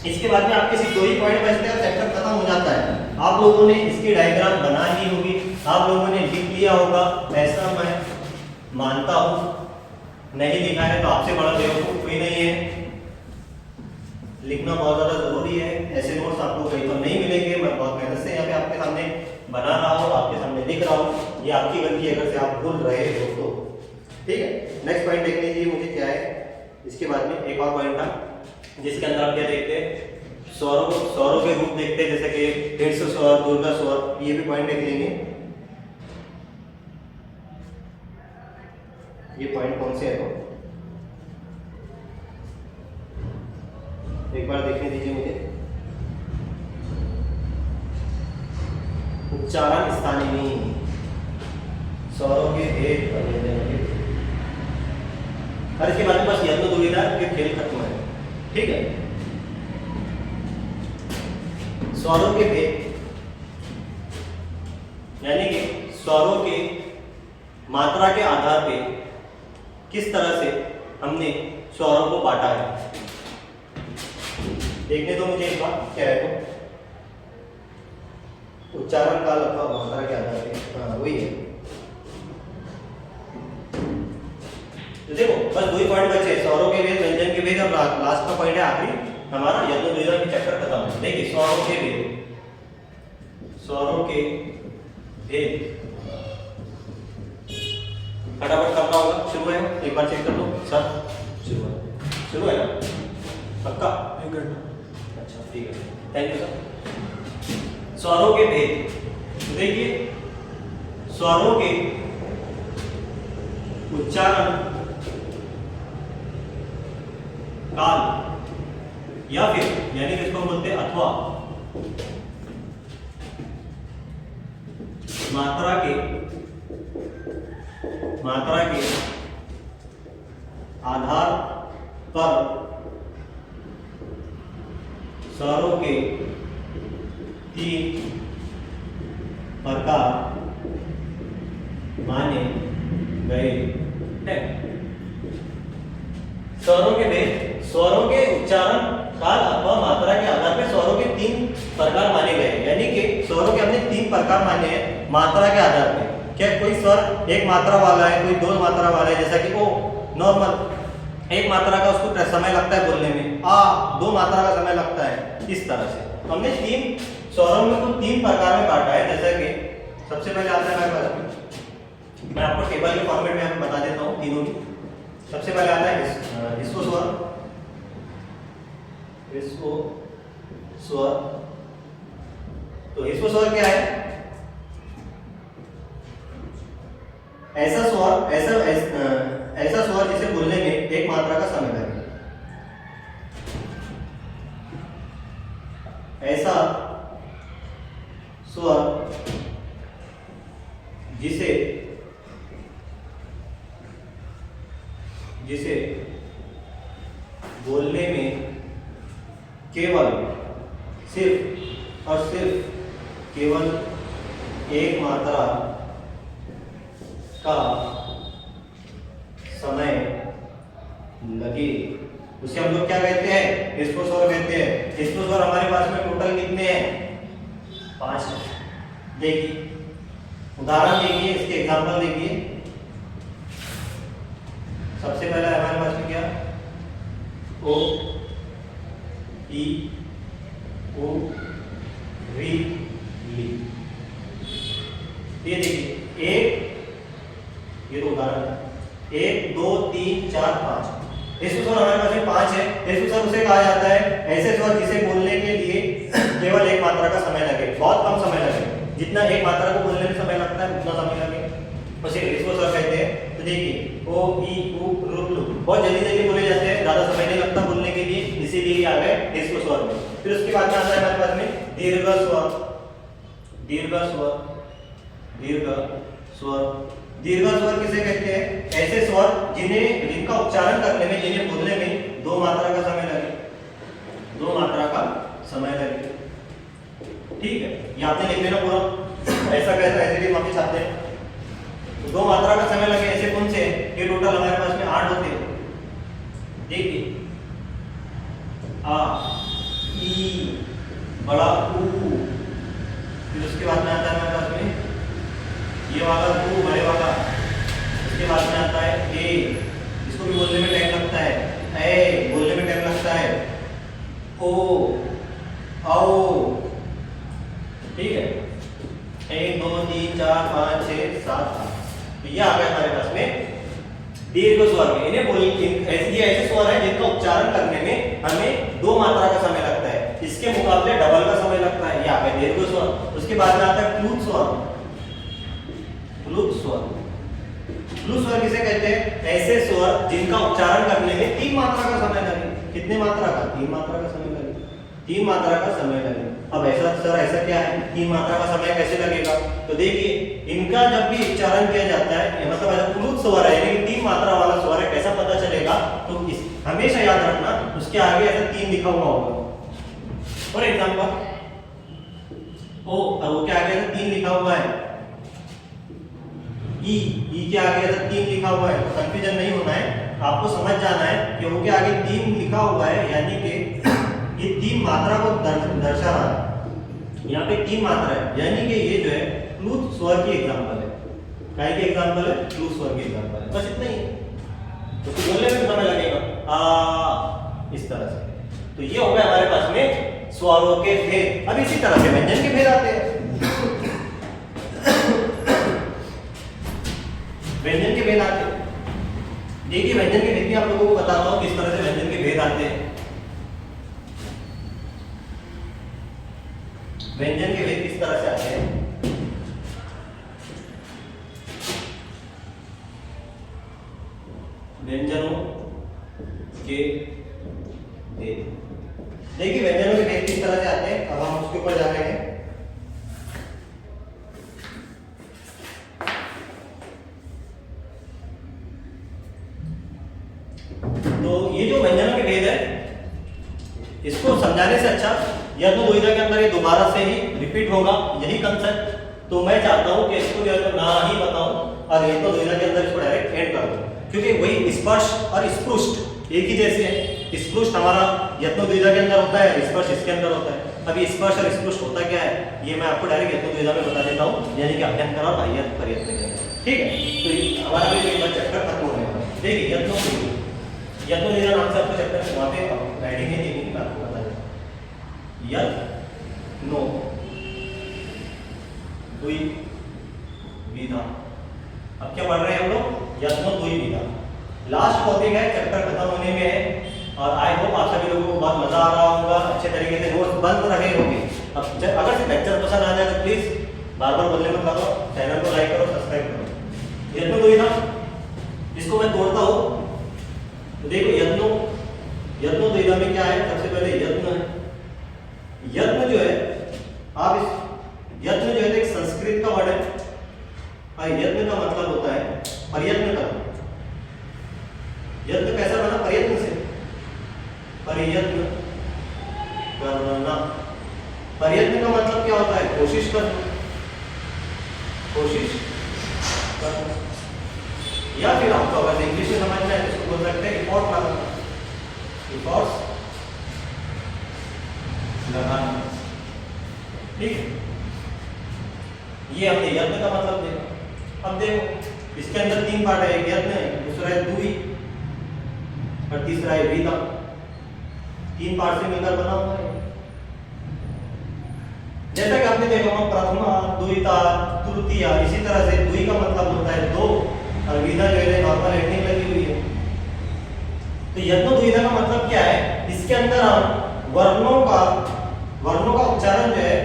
S1: इसके बाद में आपके सिर्फ 2 ही पॉइंट बचते हैं और चैप्टर खत्म हो जाता है। आप लोगों ने इसकी डायग्राम बना ली होगी, आप लोगों ने लिख लिया होगा, ऐसा मैं मानता हूँ। नहीं लिखा है तो आपसे बड़ा बेवकूफ कोई नहीं है। लिखना बहुत ज़्यादा ज़रूरी है। ऐसे नोट्स आपको कहीं पर नहीं मिलेंगे। मैं बहुत मेहनत से यहाँ पे आपके सामने बना रहा हूँ, आपके सामने लिख रहा हूँ। ये आपकी गलती है अगर से आप भूल रहे हो तो। ठीक है, नेक्स्ट पॉइंट देख लीजिए मुझे क्या है। इसके बाद में एक और पॉइंट था जिसके अंदर आप क्या देखते हैं, स्वरों के रूप देखते हैं, जैसे कि ह्रस्व स्वर, दीर्घ स्वर, ये भी पॉइंट देख लेंगे। ये पॉइंट कौन से है तो एक बार देखने दीजिए मुझे। उच्चारण स्थानीय, स्वरों के भेद, और इसके बाद में बस यत्न दुविधा के खेल खत्म है। ठीक है, स्वरों के भेद यानी कि स्वरों के मात्रा के आधार पे किस तरह से हमने स्वरों को बांटा है, देखने तो मुझे एक बात क्या है तो उच्चारण काल अथवा मात्रा के आधार पे। हाँ वही है। तो देखो बस दो ही पॉइंट बचे, स्वरों के भेद, व्यंजन के भेद, और लास्ट का पॉइंट है आखिरी हमारा यत्न दुविधा की चक्कर खत्म है। देखिए स्वरों के भेद, स्वरों के भेद फटाफट करना होगा। शुरू है, एक बार चेक कर लो सर। शुरू है ना पक्का? अच्छा ठीक है, थैंक यू सर। स्वरों के भेद, देखिए स्वरों के उच्चारण काल या फिर यानी कि इसको बोलते हैं अथवा मात्रा के आधार पर स्वरों के 3 प्रकार माने गए हैं। स्वरों के भेद, स्वरों के उच्चारण काल अथवा मात्रा के आधार पर स्वरों के 3 प्रकार माने गए हैं। यानी कि स्वरों के हमने 3 प्रकार माने हैं मात्रा के आधार पे। क्या कोई स्वर एक मात्रा वाला है, कोई 2 मात्रा वाला है, जैसा कि ओ नॉर्मल 1 मात्रा का उसको समय लगता है बोलने में, आ 2 मात्रा का समय लगता है, इस तरह से। तो हमने 3 स्वरों में को 3 प्रकार में बांटा है। जैसा कि सबसे पहले आता है हमारे पास में, मैं आपको टेबल के फॉर्मेट में यहाँ बता देता हूँ तीनों की। सबसे पहले आता है ह्रस्व स्वर, तो ह्रस्व स्वर क्या है? ऐसा स्वर जिसे बोलने में 1 मात्रा का समय लगे। ऐसा स्वर जिसे बोलने में केवल सिर्फ और सिर्फ केवल 1 मात्रा का समय लगे, उसे हम लोग क्या कहते हैं? ह्रस्व स्वर कहते हैं। ह्रस्व स्वर हमारे पास में टोटल कितने हैं? 5। देखिए उदाहरण देखिए, इसके एग्जांपल देखिए। सबसे पहला हमारे पास में क्या? ओ, ई, उ, री, ली। ये देखिए ये तो उदाहरण है। 1 2 3 4 5 ह्रस्व स्वर हमारे पास में 5 है। ह्रस्व स्वर उसे कहा जाता है ऐसे स्वर जिसे बोलने के लिए केवल 1 मात्रा का समय लगे, बहुत कम समय लगे। जितना 1 मात्रा को बोलने में समय लगता है उतना समय लगे, उसे ह्रस्व स्वर कहते हैं। तो देखिए ओ, ई, उ, रू, लू बहुत जल्दी जल्दी बोले जाते हैं, ज्यादा समय नहीं लगता बोलने के लिए, इसीलिए आ गए ह्रस्व स्वर में। फिर उसके बाद में आता है हमारे पास में दीर्घ स्वर। दीर्घ स्वर किसे कहते हैं? ऐसे स्वर जिनका उच्चारण करने में, जिन्हें बोलने में 2 मात्रा का समय लगे, 2 मात्रा का समय लगे। ठीक है, ये आपने लिख लेना पूरा, ऐसा कैसा ऐसे भी वापस आते हैं। तो 2 मात्रा का समय लगे, ऐसे कौन से? ये टोटल हमारे पास में 8 होते हैं। देखिए आ, ई, बड़ा ऊ, फिर उसके बाद में आता है हमारे पास में ये वाला ओ बड़े वाला, उसके बाद में आता है ए, इसको भी बोलने में टाइम लगता है, ए बोलने में टाइम लगता है, ओ आओ, ठीक है। 1 2 3 4 5 6 7 8, तो ये आ गया हमारे पास में दीर्घ स्वर में। इन्हें बोल ऐसे स्वर है जिनका उच्चारण करने में हमें 2 मात्रा का समय लगता है, इसके मुकाबले डबल का समय लगता है। ये आ गया दीर्घ स्वर। उसके बाद में आता है क्लूत स्वर। क्लूत स्वर, क्लूत स्वर किसे कहते हैं? ऐसे स्वर जिनका उच्चारण करने में 3 मात्रा का समय लगे। कितने मात्रा का? 3 मात्रा का समय लगे। 3 मात्रा का समय लगे। अब ऐसा सर ऐसा क्या है 3 मात्रा का समय कैसे लगेगा? तो देखिए इनका जब भी उच्चारण किया जाता है मतलब ऐसा क्लूत स्वर है यानी 3 मात्रा वाला स्वर है, कैसा पता चलेगा? तो हमेशा याद रखना उसके आगे ऐसा 3 लिखा हुआ होगा। फॉर एग्जांपल ओ, और वो के आगे ऐसा 3 लिखा हुआ है, ई के आगे ऐसा 3 लिखा हुआ है। कंफ्यूजन नहीं होना है, आपको समझ जाना है कि वो के आगे 3 लिखा हुआ है यानी कि ये 3 मात्रा को दर्शा रहा है। यहाँ पे 3 मात्रा है यानी कि ये जो है क्लूत स्वर की एग्जांपल है। काय की एग्जांपल है? क्लूत स्वर की एग्जांपल है। बस इतना ही, तो बोलने में समय लगेगा इस तरह से। तो ये हो गया हमारे पास में स्वरों के भेद। अब इसी तरह से व्यंजन के भेद आते हैं। व्यंजन के भेद आते हैं। देखिए व्यंजन के भेद भी आप लोगों को बताता हूं किस तरह से व्यंजन के भेद आते हैं। व्यंजन के भेद किस तरह से आते हैं? व्यंजनों के भेद, देखिए व्यंजनों के भेद किस तरह से आते हैं। अब हम उसके ऊपर जा रहे हैं। तो ये जो व्यंजनों के भेद है इसको समझाने से अच्छा यत्न द्विधा के अंदर ये दोबारा से ही रिपीट होगा, यही कंसेप्ट। तो मैं चाहता हूं कि इसको जो है ना ही बताऊं और यत्न द्विधा के अंदर इसको डायरेक्ट ऐड कर दूं, क्योंकि वही स्पर्श और स्पृष्ट एक ही जैसे है। स्पृष्ट हमारा यत्न द्विधा के अंदर होता है, स्पर्श इसके अंदर होता है। अभी स्पर्श और स्पृष्ट होता क्या है ये मैं आपको डायरेक्ट यत्न द्विधा में बता देता हूं, यानी कि अभ्यंतर और बाह्य प्रयत्न के अंदर, ठीक है। तो हमारा भी एक चैप्टर खत्म होने वाला है। देखिए यत्न द्विधा नाम से आपको चैप्टर वहां पे राइटिंग है नहीं, मैं आपको बता देता हूं। यत्नो द्विधा, अब क्या पढ़ रहे हैं हम लोग? यत्नो द्विधा। लास्ट टॉपिक है, चैप्टर खत्म होने में है और आई होप आप सभी लोगों को बहुत मजा आ रहा होगा, अच्छे तरीके से नोट्स बन रहे होंगे। अब अगर से लेक्चर पसंद आ जाए तो प्लीज बार बार बोलने मत लगा, चैनल को लाइक करो, सब्सक्राइब करो। यत्नो द्विधा इसको मैं तोड़ता हूं तो देखो यत्नो द्विधा में क्या है? सबसे पहले यत्न है। यत्न जो है आप इस यत्न जो है एक संस्कृत का वर्ड है और यत्न का मतलब होता है प्रयत्न करना। यत्न कैसा बना? प्रयत्न से, प्रयत्न करना। प्रयत्न का मतलब क्या होता है? कोशिश करना, कोशिश करना। या फिर आपको अगर इंग्लिश में समझना है तो इसको बोल सकते हैं एफर्ट लगाना, एफर्ट्स लगाना, ठीक है। ये हमने यत्न का मतलब देखा। अब देखो इसके अंदर 3 पार्ट है, एक यत्न है, दूसरा है दुई और तीसरा है विधा। 3 पार्ट से मिलकर बना हुआ है। जैसा कि आपने देखा प्रथमा, द्वितीया, तृतीया, इसी तरह से दुई का मतलब होता है 2 और विधा जो है नॉर्मल एंडिंग लगी हुई है। तो यत्नो द्विधा का मतलब क्या है? इसके अंदर हम वर्णों का उच्चारण जो है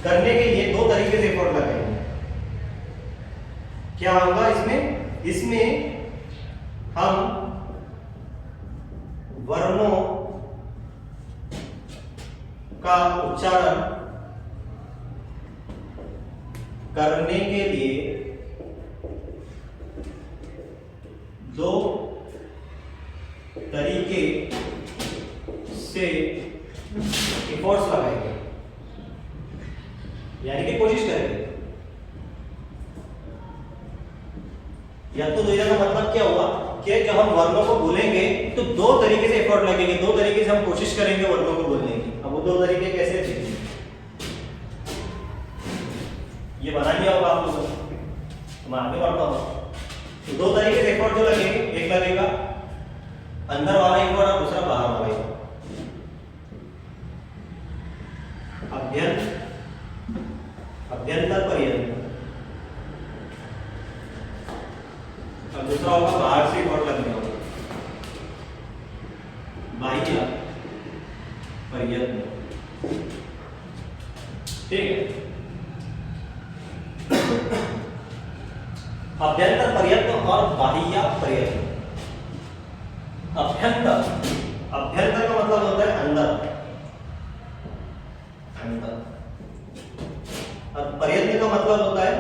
S1: करने के लिए 2 तरीके से एफर्ट लगाएंगे। क्या होगा इसमें हम वर्णों का उच्चारण करने के लिए 2 तरीके से एफर्ट्स लगाएंगे, यानी कि कोशिश करेंगे। यत्नो द्विधा का मतलब क्या हुआ कि जब हम वर्णों को बोलेंगे तो 2 तरीके से एफर्ट लगेंगे, 2 तरीके से हम कोशिश करेंगे वर्णों को बोलने की। अब वो 2 तरीके कैसे थे? ये बना लिया होगा आप लोगों ने, तो मैं आगे बढ़ता हूँ। तो दो तरीके से इफोर्ट जो लगेंगे, एक लगेगा अंदर वाला इफोर्ट और दूसरा बाहर वाला इफोर्ट। अभ्यंतर पर्यंत और दूसरा होगा बाहर से इफोर्ट लगने होगा, बाह्य पर्यंत। ठीक है, अभ्यंतर पर्यंत और बाह्य पर्यंत। अभ्यंतर का मतलब होता है अंदर, और पर्यंत का मतलब होता है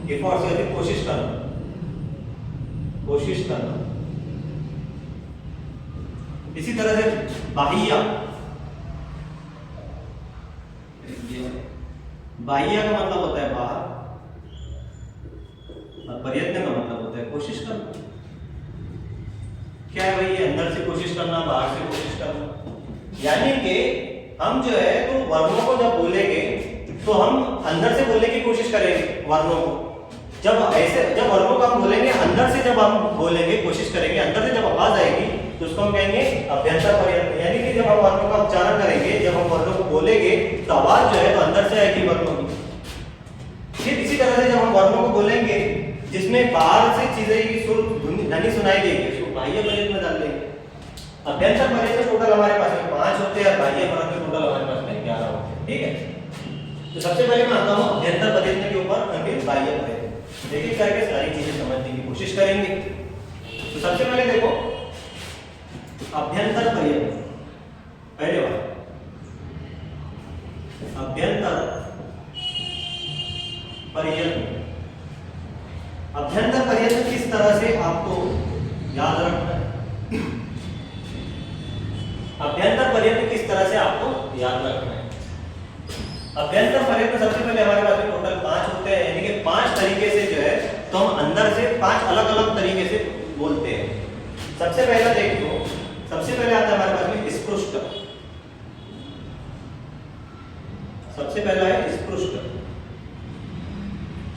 S1: एफर्ट से, कोशिश करना। इसी तरह से बाह्य का मतलब होता है बाहर, और प्रयत्न का मतलब होता है कोशिश करना। क्या है भाई, ये अंदर से कोशिश करना, बाहर से कोशिश करना। यानी कि हम जो है तो वर्णों को जब बोलेंगे तो हम अंदर से बोलने की कोशिश करेंगे वर्णों को। जब वर्णों को हम बोलेंगे अंदर से, जब हम बोलेंगे कोशिश करेंगे अंदर से, जब आवाज आएगी तो उसको हम कहेंगे अभ्यंतर पर्यंत। यानी कि जब हम वर्णों का उच्चारण करेंगे, जब हम वर्णों को बोलेंगे तो आवाज जो है तो अंदर से आएगी वर्णों की। फिर इसी तरह से जब हम वर्णों को बोलेंगे जिसमें बाहर से चीजें की सुर ध्वनि सुनाई देगी, उसको बाह्य पर्यंत में डाल देंगे। अभ्यंतर पर्यंत टोटल हमारे पास में 5 होते हैं और बाह्य पर्यंत टोटल हमारे पास में 11 होते हैं। ठीक है, तो सबसे पहले मैं आता हूं अभ्यंतर पर्यंत के ऊपर, फिर बाह्य पर्यंत। देखिए करके सारी चीजें समझने की कोशिश करेंगे। तो सबसे पहले देखो अभ्यंतर पर्यंत, पहले बात अभ्यंतर पर्यंत। अभ्यंतर पर्यंत किस तरह से आपको याद रखना है, अभ्यंतर पर्यंत किस तरह से आपको याद रखना है। अभ्यंतर पर्यंत सबसे पहले हमारे पास में टोटल 5 होते हैं, यानी कि 5 तरीके से जो है तो हम अंदर से 5 अलग अलग तरीके से बोलते हैं। सबसे पहला देखो, सबसे पहले आता है हमारे पास में स्पृष्ट। सबसे पहला है स्पृष्ट।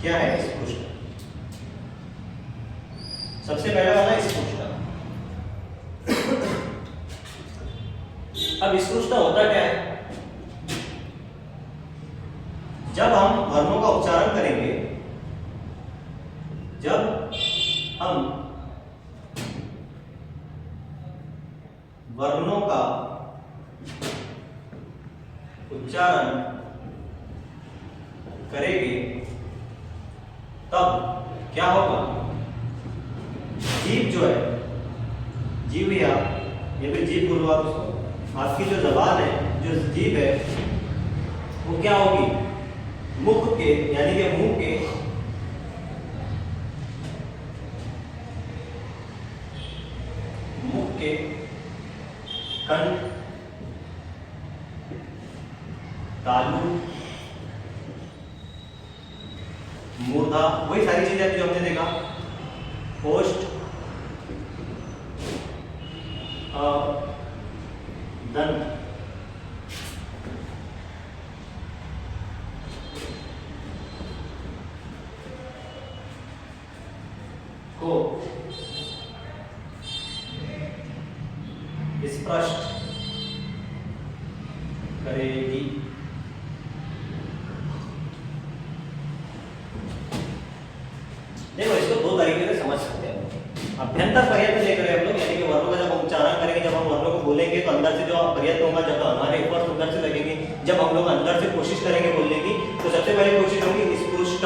S1: क्या है स्पृष्ट? सबसे पहला वाला स्पृष्ट। अब स्पृष्ट होता क्या है? जब हम वर्णों का उच्चारण करेंगे, जब हम वर्णों का उच्चारण करेंगे तब क्या होगा? जीभ जो है, जीभ या फिर जीभ बोलो आप उसको, आपकी जो जबान है, जो जीभ है, वो क्या होगी? मुख के, यानी कि मुंह के कंठ, तालु, मूर्धा, वही सारी चीजें जो हमने देखा, ओष्ठ, दंत, को स्पष्ट करेगी। देखो इसको दो तरीके से समझ सकते हैं। अभ्यंतर पर्यंत देख रहे हैं हम लोग, यानी कि वर्णों का जब हम उच्चारण करेंगे, जब हम वर्णों को बोलेंगे तो अंदर से जो पर्यंत होगा, जब हमारे ऊपर अंदर से लगेंगे, जब हम लोग अंदर से कोशिश करेंगे बोलने की, तो सबसे पहले कोशिश होगी स्पृष्ट,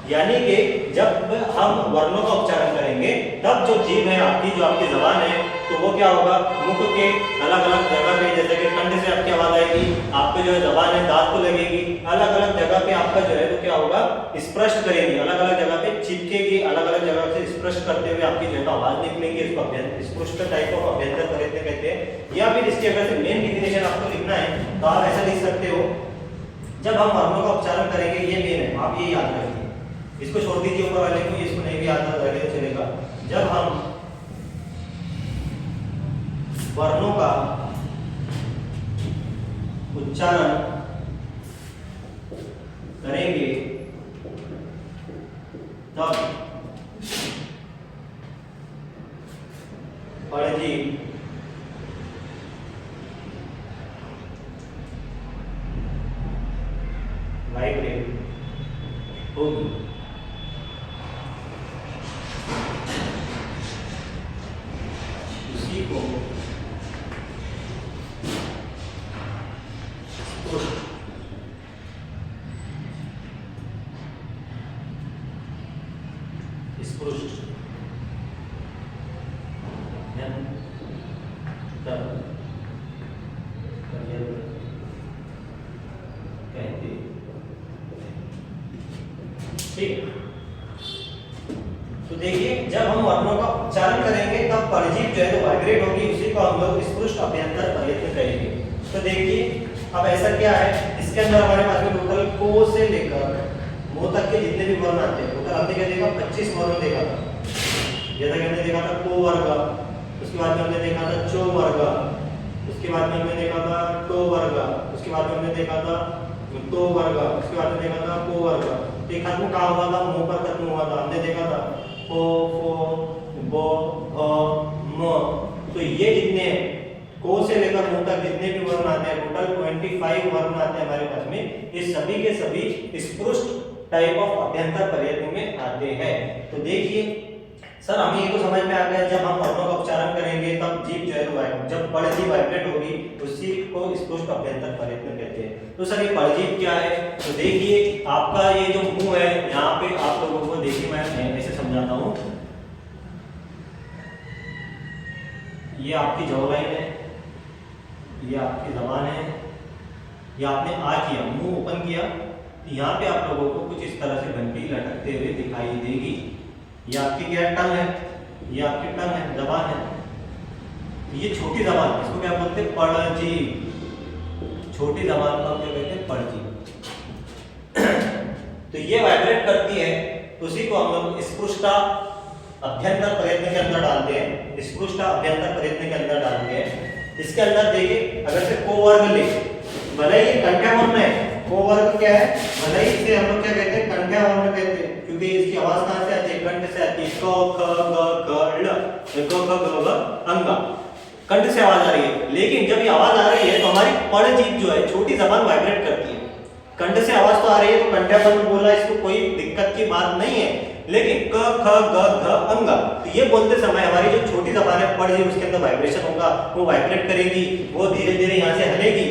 S1: यानी कि जब हम वर्णों का उच्चारण करेंगे तब जो जीभ है आपकी, जो आपकी जबान है, तो वो क्या होगा? मुख के अलग अलग जगह पे, जैसे कि कंठ से आपकी आवाज आएगी, आपके जो है जबान है दांत को लगेगी, अलग अलग जगह पे आपका जो है तो क्या होगा? स्पष्ट करेंगे, अलग अलग जगह पे चिपकेगी, अलग अलग जगह से स्पष्ट करते हुए आपकी जो है आवाज निकलेगी। इसको अभ्यंतर, स्पष्ट टाइप ऑफ अभ्यंतर पर्यंत कहते हैं। या फिर इसकी अगर से मेन डिफिनेशन आपको लिखना है तो आप ऐसा लिख सकते हो, जब हम वर्णों का उच्चारण करेंगे, ये मेन है, आप ये याद रखिए, इसको छोड़ दीजिए ऊपर वाले को, इसको नहीं भी याद रखे तो चलेगा। जब हम वर्णों का उच्चारण करेंगे तब पणजीभ वाइब्रेट होगी। इसी को स्पष्ट कहते। ठीक, तो देखिए जब हम वर्णों का उच्चारण करेंगे तब पणजीभ जो है तो वाइब्रेट होगी, उसी को हम लोग स्पष्ट अभ्यंतर प्रयत्न करेंगे। तो देखिए अब ऐसा क्या है, इसके अंदर हमारे पास में टोटल को से लेकर मो तक के जितने भी वर्ण आते हैं टोटल हमने क्या देखा 25 वर्ण देखा था। जैसा कि हमने देखा था को वर्ग, उसके बाद में हमने देखा था चो वर्ग, उसके बाद में हमने देखा था टो वर्ग, उसके बाद में हमने देखा था तो वर्ग, उसके बाद में देखा था को वर्ग। ये खत्म कहाँ हुआ था, मुंह पर खत्म हुआ था। हमने देखा था फो फो बो भ म। तो ये जितने को से लेकर मुंह तक जितने भी वर्ण आते हैं टोटल 25 वर्ण आते हैं हमारे पास में, ये सभी के सभी स्पष्ट टाइप ऑफ अभ्यंतर प्रयत्न में आते हैं। तो देखिए सर हमें ये तो समझ में आ गया जब हम वर्णों का उच्चारण करेंगे तब जीभ जो है तो जब पणजीभ वाइब्रेट होगी उसी को स्पष्ट अभ्यंतर प्रयत्न कहते हैं। तो सर ये पणजीभ क्या है, तो देखिए आपका ये जो मुंह है यहाँ पे आप लोगों को देखिए मैं ऐसे समझाता हूँ। ये आपकी जॉलाइन है, ये आपकी जबान है, ये आपने आ किया मुंह ओपन किया, तो यहाँ पे आप लोगों को कुछ इस तरह से घंटी लटकते हुए दिखाई देगी। ये आपकी क्या टंग है, ये आपकी टंग है, जबान है। ये छोटी जबान, इसको क्या बोलते हैं पणजीभ। छोटी जबान को हम क्या कहते हैं पणजीभ। तो ये वाइब्रेट करती है, तो उसी को हम लोग स्पृष्टा अभ्यंतर प्रयत्न के अंदर डालते हैं। स्पृष्टा अभ्यंतर प्रयत्न के अंदर डालते हैं। इसके अंदर देखिए अगर से को वर्ग ले, भले ही कंठ्या वर्ण है, को वर्ग क्या है, भले ही इसे हम लोग क्या कहते हैं कंठ्या वर्ण कहते हैं, क्योंकि इसकी आवाज कहां से आती है, कंठ से आती है। क ख ग घ ळ, क ख ग घ अंगा, कंठ से आवाज आ रही है। लेकिन जब ये आवाज आ रही है तो हमारी पणजीभ जो है छोटी जबान वाइब्रेट करती है। कंठ से आवाज तो आ रही है तो कंठ्या वर्ण बोला, इसको कोई दिक्कत की बात नहीं है। लेकिन क ख ग घ अंगा, तो ये बोलते समय हमारी जो छोटी जबान है पणजीभ उसके अंदर वाइब्रेशन होगा, वो वाइब्रेट करेगी, वो धीरे धीरे यहाँ से हलेगी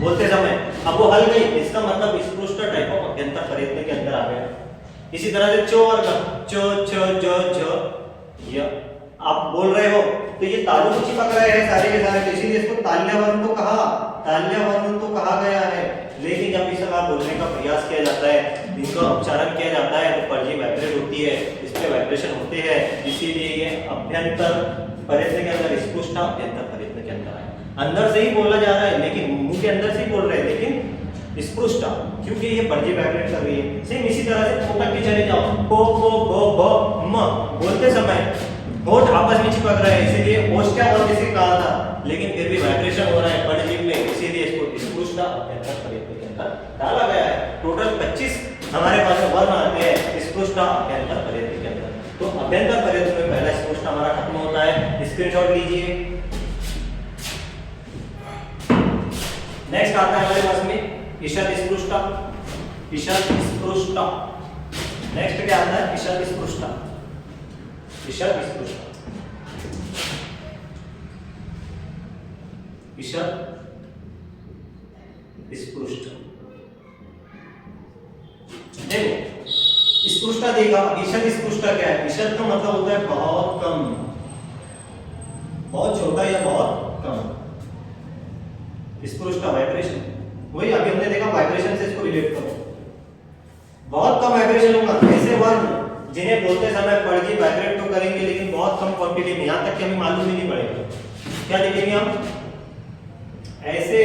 S1: बोलते समय। अब वो हल गई, इसका मतलब स्पष्ट टाइप ऑफ अभ्यंतर प्रयत्न के अंदर आ गया। इसी तरह से चो वर्ग, चो छ ज झ य, आप बोल रहे हो तो ये तालु को चिपक रहे हैं सारे के सारे, तो इसीलिए इसको ताल्य वर्ण तो कहा, ताल्य वर्ण तो कहा गया है। लेकिन जब इसका बोलने का प्रयास किया जाता है, इनका उच्चारण किया जाता है तो पणजीभ वाइब्रेट होती है, इस पे वाइब्रेशन होते हैं, इसीलिए ये अभ्यंतर प्रयत्न के अंदर स्पष्ट अभ्यंतर प्रयत्न के अंदर है। अंदर से ही बोला जा रहा है, लेकिन मुंह के अंदर से ही बोल रहे हैं, लेकिन स्पृष्टा, क्योंकि ये पणजीभ वाइब्रेट कर रही है। सेम इसी तरह से को तक के चले जाओ, को ब भ म, बोलते समय होठ आपस में चिपक रहे हैं, इसीलिए ओष्ठ्या वर्ण जिसे कहा था, लेकिन फिर भी वाइब्रेशन हो रहा है पणजीभ में, इसीलिए इसको स्पृष्टा अभ्यंतर प्रयत्न के अंदर डाला गया है। टोटल 25 हमारे पास वर्ण आते हैं स्पृष्टा अभ्यंतर प्रयत्न के अंदर। तो अभ्यंतर प्रयत्न में पहला स्पृष्टा हमारा खत्म होता है, स्क्रीनशॉट लीजिए। नेक्स्ट आता है हमारे पास में ईषद स्पृष्टा, ईषद स्पृष्टा। नेक्स्ट क्या आता है, ईषद स्पृष्टा, ईषद स्पृष्टा, ईषद स्पृष्ट। देखो स्पृष्टा देखा, ईषद स्पृष्टा क्या है, ईषद का मतलब होता है बहुत कम, बहुत छोटा या बहुत कम। स्पृष्टा वाइब्रेशन, वही अभी हमने देखा वाइब्रेशन से इसको रिलेट करो, बहुत कम वाइब्रेशन होगा। ऐसे वर्ण जिन्हें बोलते समय पणजीभ वाइब्रेट तो करेंगे लेकिन बहुत कम क्वांटिटी में, यहां तक कि हमें मालूम ही नहीं पड़ेगा। क्या लिखेंगे हम, ऐसे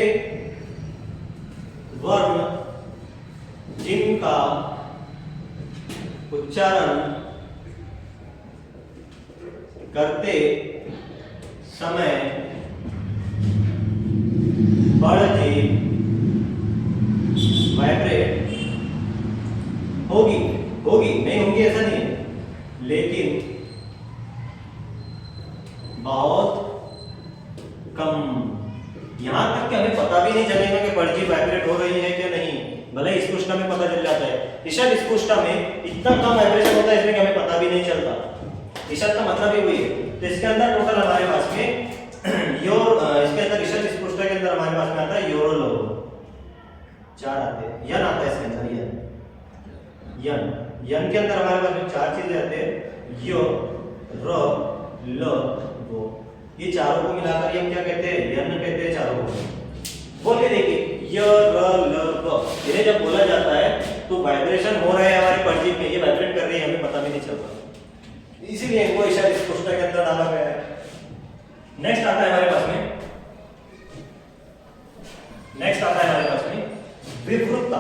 S1: वर्ण जिनका उच्चारण करते समय पणजीभ वाइब्रेट होगी होगी, नहीं होगी ऐसा नहीं है, लेकिन बहुत कम। यहां तक कि हमें पता भी नहीं चलेगा कि पर्ची वाइब्रेट हो रही है क्या नहीं, भले स्पुष्टा में पता चल जाता है। ईशद स्पुष्टा में इतना कम वाइब्रेशन होता है इसमें कि हमें पता भी नहीं चलता। ईशद का मतलब ही वही है। तो इसके अंदर टोटल हमारे पास में इसके अंदर ईशद स्पुष्टा के अंदर हमारे पास में आता है योरो लो, 4 आते हैं, यन आता है इसके अंदर, यन के अंदर हमारे पास में 4 चीजें आते हैं, यो र ल वो, ये चारों को मिलाकर ये क्या कहते हैं, यन कहते हैं चारों को। बोल के देखिए य र ल व, इन्हें जब बोला जाता है तो वाइब्रेशन हो रहा है हमारी पर्ची में, ये वाइब्रेट कर रही है, हमें पता भी नहीं चलता, इसीलिए इनको ईशद स्पुष्टा के अंदर डाला गया है। नेक्स्ट आता है हमारे पास में, नेक्स्ट आता है हमारे पास में विवृत्ता।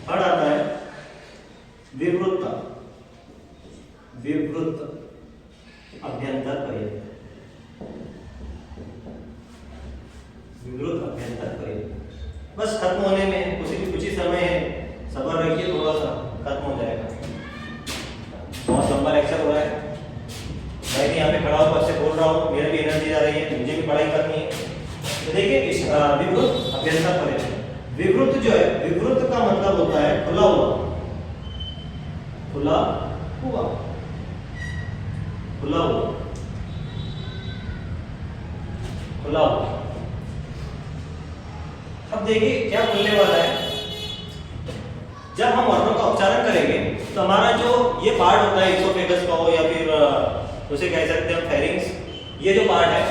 S1: थर्ड आता है विवृत्ता, विवृत्त अभ्यंतर पर्यंत, विवृत्त अभ्यंतर पर्यंत। बस खत्म होने में कुछ ही समय है, सब्र रखिए, थोड़ा सा खत्म हो जाएगा। बहुत लंबा लेक्चर हो रहा है, मैं भी यहाँ पे खड़ा होकर से बोल रहा हूँ, मेरी भी एनर्जी जा रही है, मुझे भी पढ़ाई करनी है। तो देखिए विवृत्त अभ्यंतर पर्यंत। विवृत्त जो है, विवृत्त का मतलब होता है खुला हुआ, खुला हुआ, खुला हुआ, खुला हुआ। अब देखिए क्या खुलने वाला है, जब हम वर्णों का उच्चारण करेंगे तो हमारा जो ये पार्ट होता है इसोफेगस का हो या फिर उसे कह सकते हैं फेरिंग्स, ये जो पार्ट है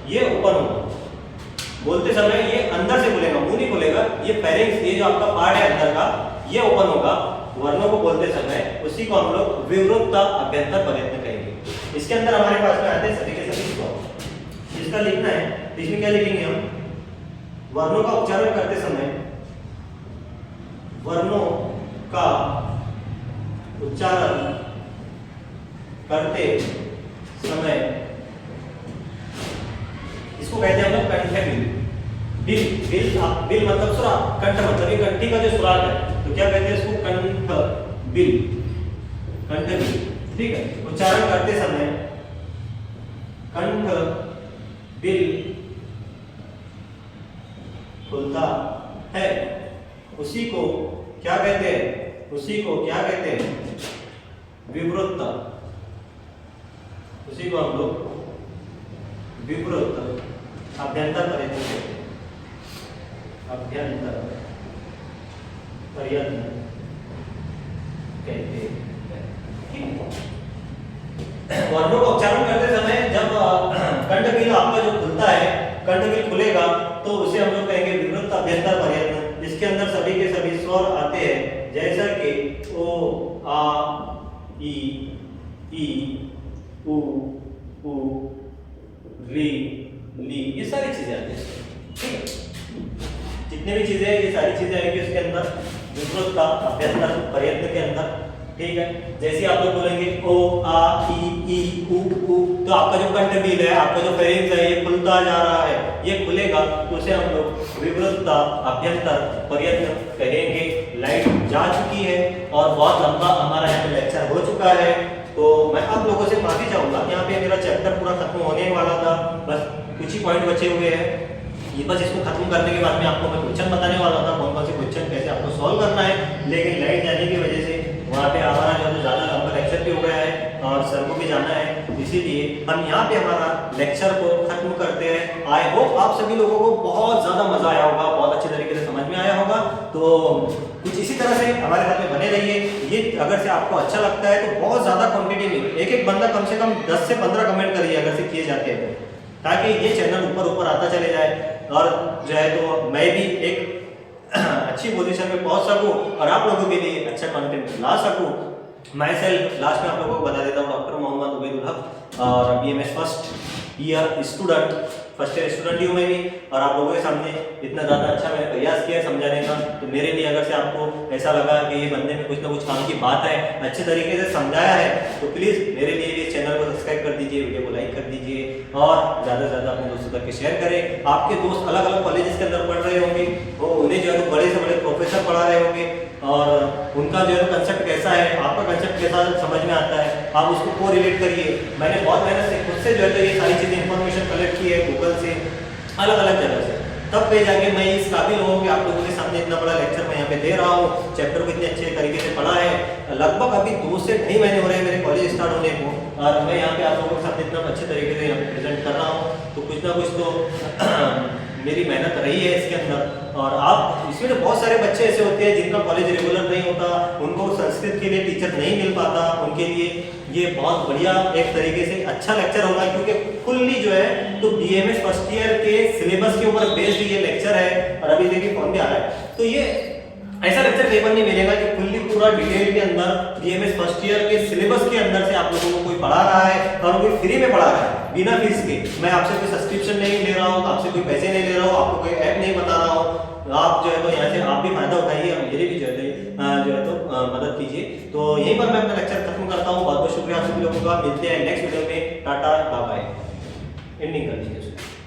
S1: ये ओपन होगा। बोलते समय ये अंदर से खुलेगा, मुंह नहीं खुलेगा, ये फेरिंग्स, ये जो आपका पार्ट है अंदर का, ये ओपन होगा वर्णों को बोलते समय, उसी को हम लोग विवृत्त अभ्यंतर पर्यंत कहेंगे। इसके अंदर हमारे पास में आते हैं सभी के सभी स्वर। इसका लिखना है, इसमें क्या लिखेंगे हम, वर्णों का उच्चारण करते समय, वर्णों का उच्चारण करते समय, इसको कहते हैं हम लोग कंठ बिल। बिल बिल बिल मतलब सुराग, कंठ मतलब ये कंठी का जो सुराग है, तो क्या कहते हैं इसको, कंठ बिल, कंठ बिल। ठीक है, उच्चारण करते समय कंठ बिल खुलता है, उसी को क्या कहते हैं, उसी को क्या कहते हैं, विवृत्त, उसी को हम लोग विवृत्त अभ्यंतर पर्यंत कहते हैं, अभ्यंतर पर्यंत कहते हैं। वर्णों का उच्चारण करते समय जब कंठबिल आपका जो खुलता है, कंठबिल खुलेगा तो उसे हम लोग कहेंगे विवृत्त अभ्यंतर पर्यंत। इसके अंदर सभी के सभी स्वर आते हैं, जैसा कि ओ, आ, ई, उ, री, ली, ये सारी चीजें आती हैं। ठीक है, जितनी भी चीजें हैं ये सारी चीजें आएंगी उसके अंदर विवृत्त अभ्यंतर पर्यंत के अंदर। ठीक है, जैसे आप लोग बोलेंगे ओ, आ, ई, उ, तो आपका जो कंठबिल है, आपका जो फेरिंग्स है, ये खुलता जा रहा है, ये खुलेगा तो उसे हम लोग विवृत्त अभ्यंतर पर्यंत कहेंगे। लाइट जा चुकी है और बहुत लंबा हमारा यहाँ पे लेक्चर हो चुका है, तो मैं आप लोगों से माफी चाहूंगा। यहाँ पे मेरा चैप्टर पूरा खत्म होने वाला था, बस कुछ ही पॉइंट बचे हुए हैं। ये बस इसको खत्म करने के बाद में आपको मैं क्वेश्चन बताने वाला था, कौन कौन से क्वेश्चन कैसे आपको सॉल्व करना है, लेकिन लाइट जाने की वजह से वहाँ पे हमारा जो है ज़्यादा लंबा लेक्चर भी हो गया है और सर को भी जाना है, इसीलिए हम यहाँ पे हमारा लेक्चर को खत्म करते हैं। आई होप आप सभी लोगों को बहुत ज़्यादा मजा आया होगा, बहुत अच्छे तरीके से समझ में आया होगा। तो कुछ इसी तरह से हमारे साथ में बने रहिए। ये अगर से आपको अच्छा लगता है तो बहुत ज़्यादा क्वान्टिटी में एक बंदा कम से कम 10 से 15 कमेंट करिए अगर से किए जाते हैं, ताकि ये चैनल ऊपर ऊपर आता चले जाए और जो है तो मैं भी एक अच्छी पोजीशन में पहुंच सकूं और आप लोगों के लिए अच्छा कंटेंट ला सकूं। मैं सेल्फ लास्ट में आप लोगों को बता देता हूं, डॉक्टर मोहम्मद उबैदुल हक और BMS first year student, first year student ही हूं मैं भी, और आप लोगों के सामने इतना ज़्यादा अच्छा मैंने प्रयास किया समझाने का। तो मेरे लिए अगर से आपको ऐसा लगा कि ये बंदे में कुछ ना कुछ काम की बात है, अच्छे तरीके से समझाया है, तो प्लीज़ मेरे लिए भी चैनल को सब्सक्राइब कर दीजिए, वीडियो को लाइक कर दीजिए और ज़्यादा से ज़्यादा अपने दोस्तों तक शेयर करें। आपके दोस्त अलग अलग कॉलेजेस के अंदर पढ़ रहे होंगे, वो उन्हें जो है बड़े से बड़े प्रोफेसर पढ़ा रहे होंगे, और उनका जो है कंसेप्ट कैसा है, आपका कंसेप्ट कैसा समझ में आता है, आप उसको को रिलेट करिए। मैंने बहुत मेहनत से खुद से जो है तो ये सारी चीज़ें इन्फॉर्मेशन कलेक्ट की है गूगल से, अलग अलग जगह से, तब पे जाके मैं इस काबिल हूँ कि आप लोगों के सामने इतना बड़ा लेक्चर मैं यहाँ पे दे रहा हूँ। चैप्टर को इतने अच्छे तरीके से पढ़ा है, लगभग अभी 2 से 2.5 महीने हो रहे हैं मेरे कॉलेज स्टार्ट होने को, और मैं यहाँ पे आप लोगों के सामने इतना अच्छे तरीके से यहाँ पे प्रेजेंट कर रहा हूँ, तो कुछ ना कुछ तो मेरी मेहनत रही है इसके अंदर। और आप इसमें तो बहुत सारे बच्चे ऐसे होते हैं जिनका कॉलेज रेगुलर नहीं होता, उनको संस्कृत के लिए टीचर नहीं मिल पाता, उनके लिए ये बहुत बढ़िया एक तरीके से अच्छा लेक्चर होगा, क्योंकि फुल्ली जो है तो बीएमएस फर्स्ट ईयर के सिलेबस के ऊपर बेस्ड ये लेक्चर है। और अभी देखिए फोन पे आ रहा है, तो ये ऐसा लेक्चर कहीं पर नहीं मिलेगा कि फुल्ली पूरा डिटेल के अंदर बीएमएस फर्स्ट ईयर के सिलेबस के अंदर से आप लोगों को कोई पढ़ा रहा है और कोई फ्री में पढ़ा रहा है बिना फीस के। मैं आपसे कोई सब्सक्रिप्शन नहीं ले रहा हूँ, आपसे कोई पैसे नहीं ले रहा हूँ, आपको कोई ऐप नहीं बता रहा हूँ। आप जो है तो यहाँ से आप भी फायदा उठाइए और मेरी भी जो है तो मदद कीजिए। तो यहीं पर मैं अपना लेक्चर खत्म करता हूँ। बहुत बहुत शुक्रिया आप सभी लोगों का, मिलते हैं नेक्स्ट वीडियो में। टाटा बाय बाय, एंडिंग कर दीजिए।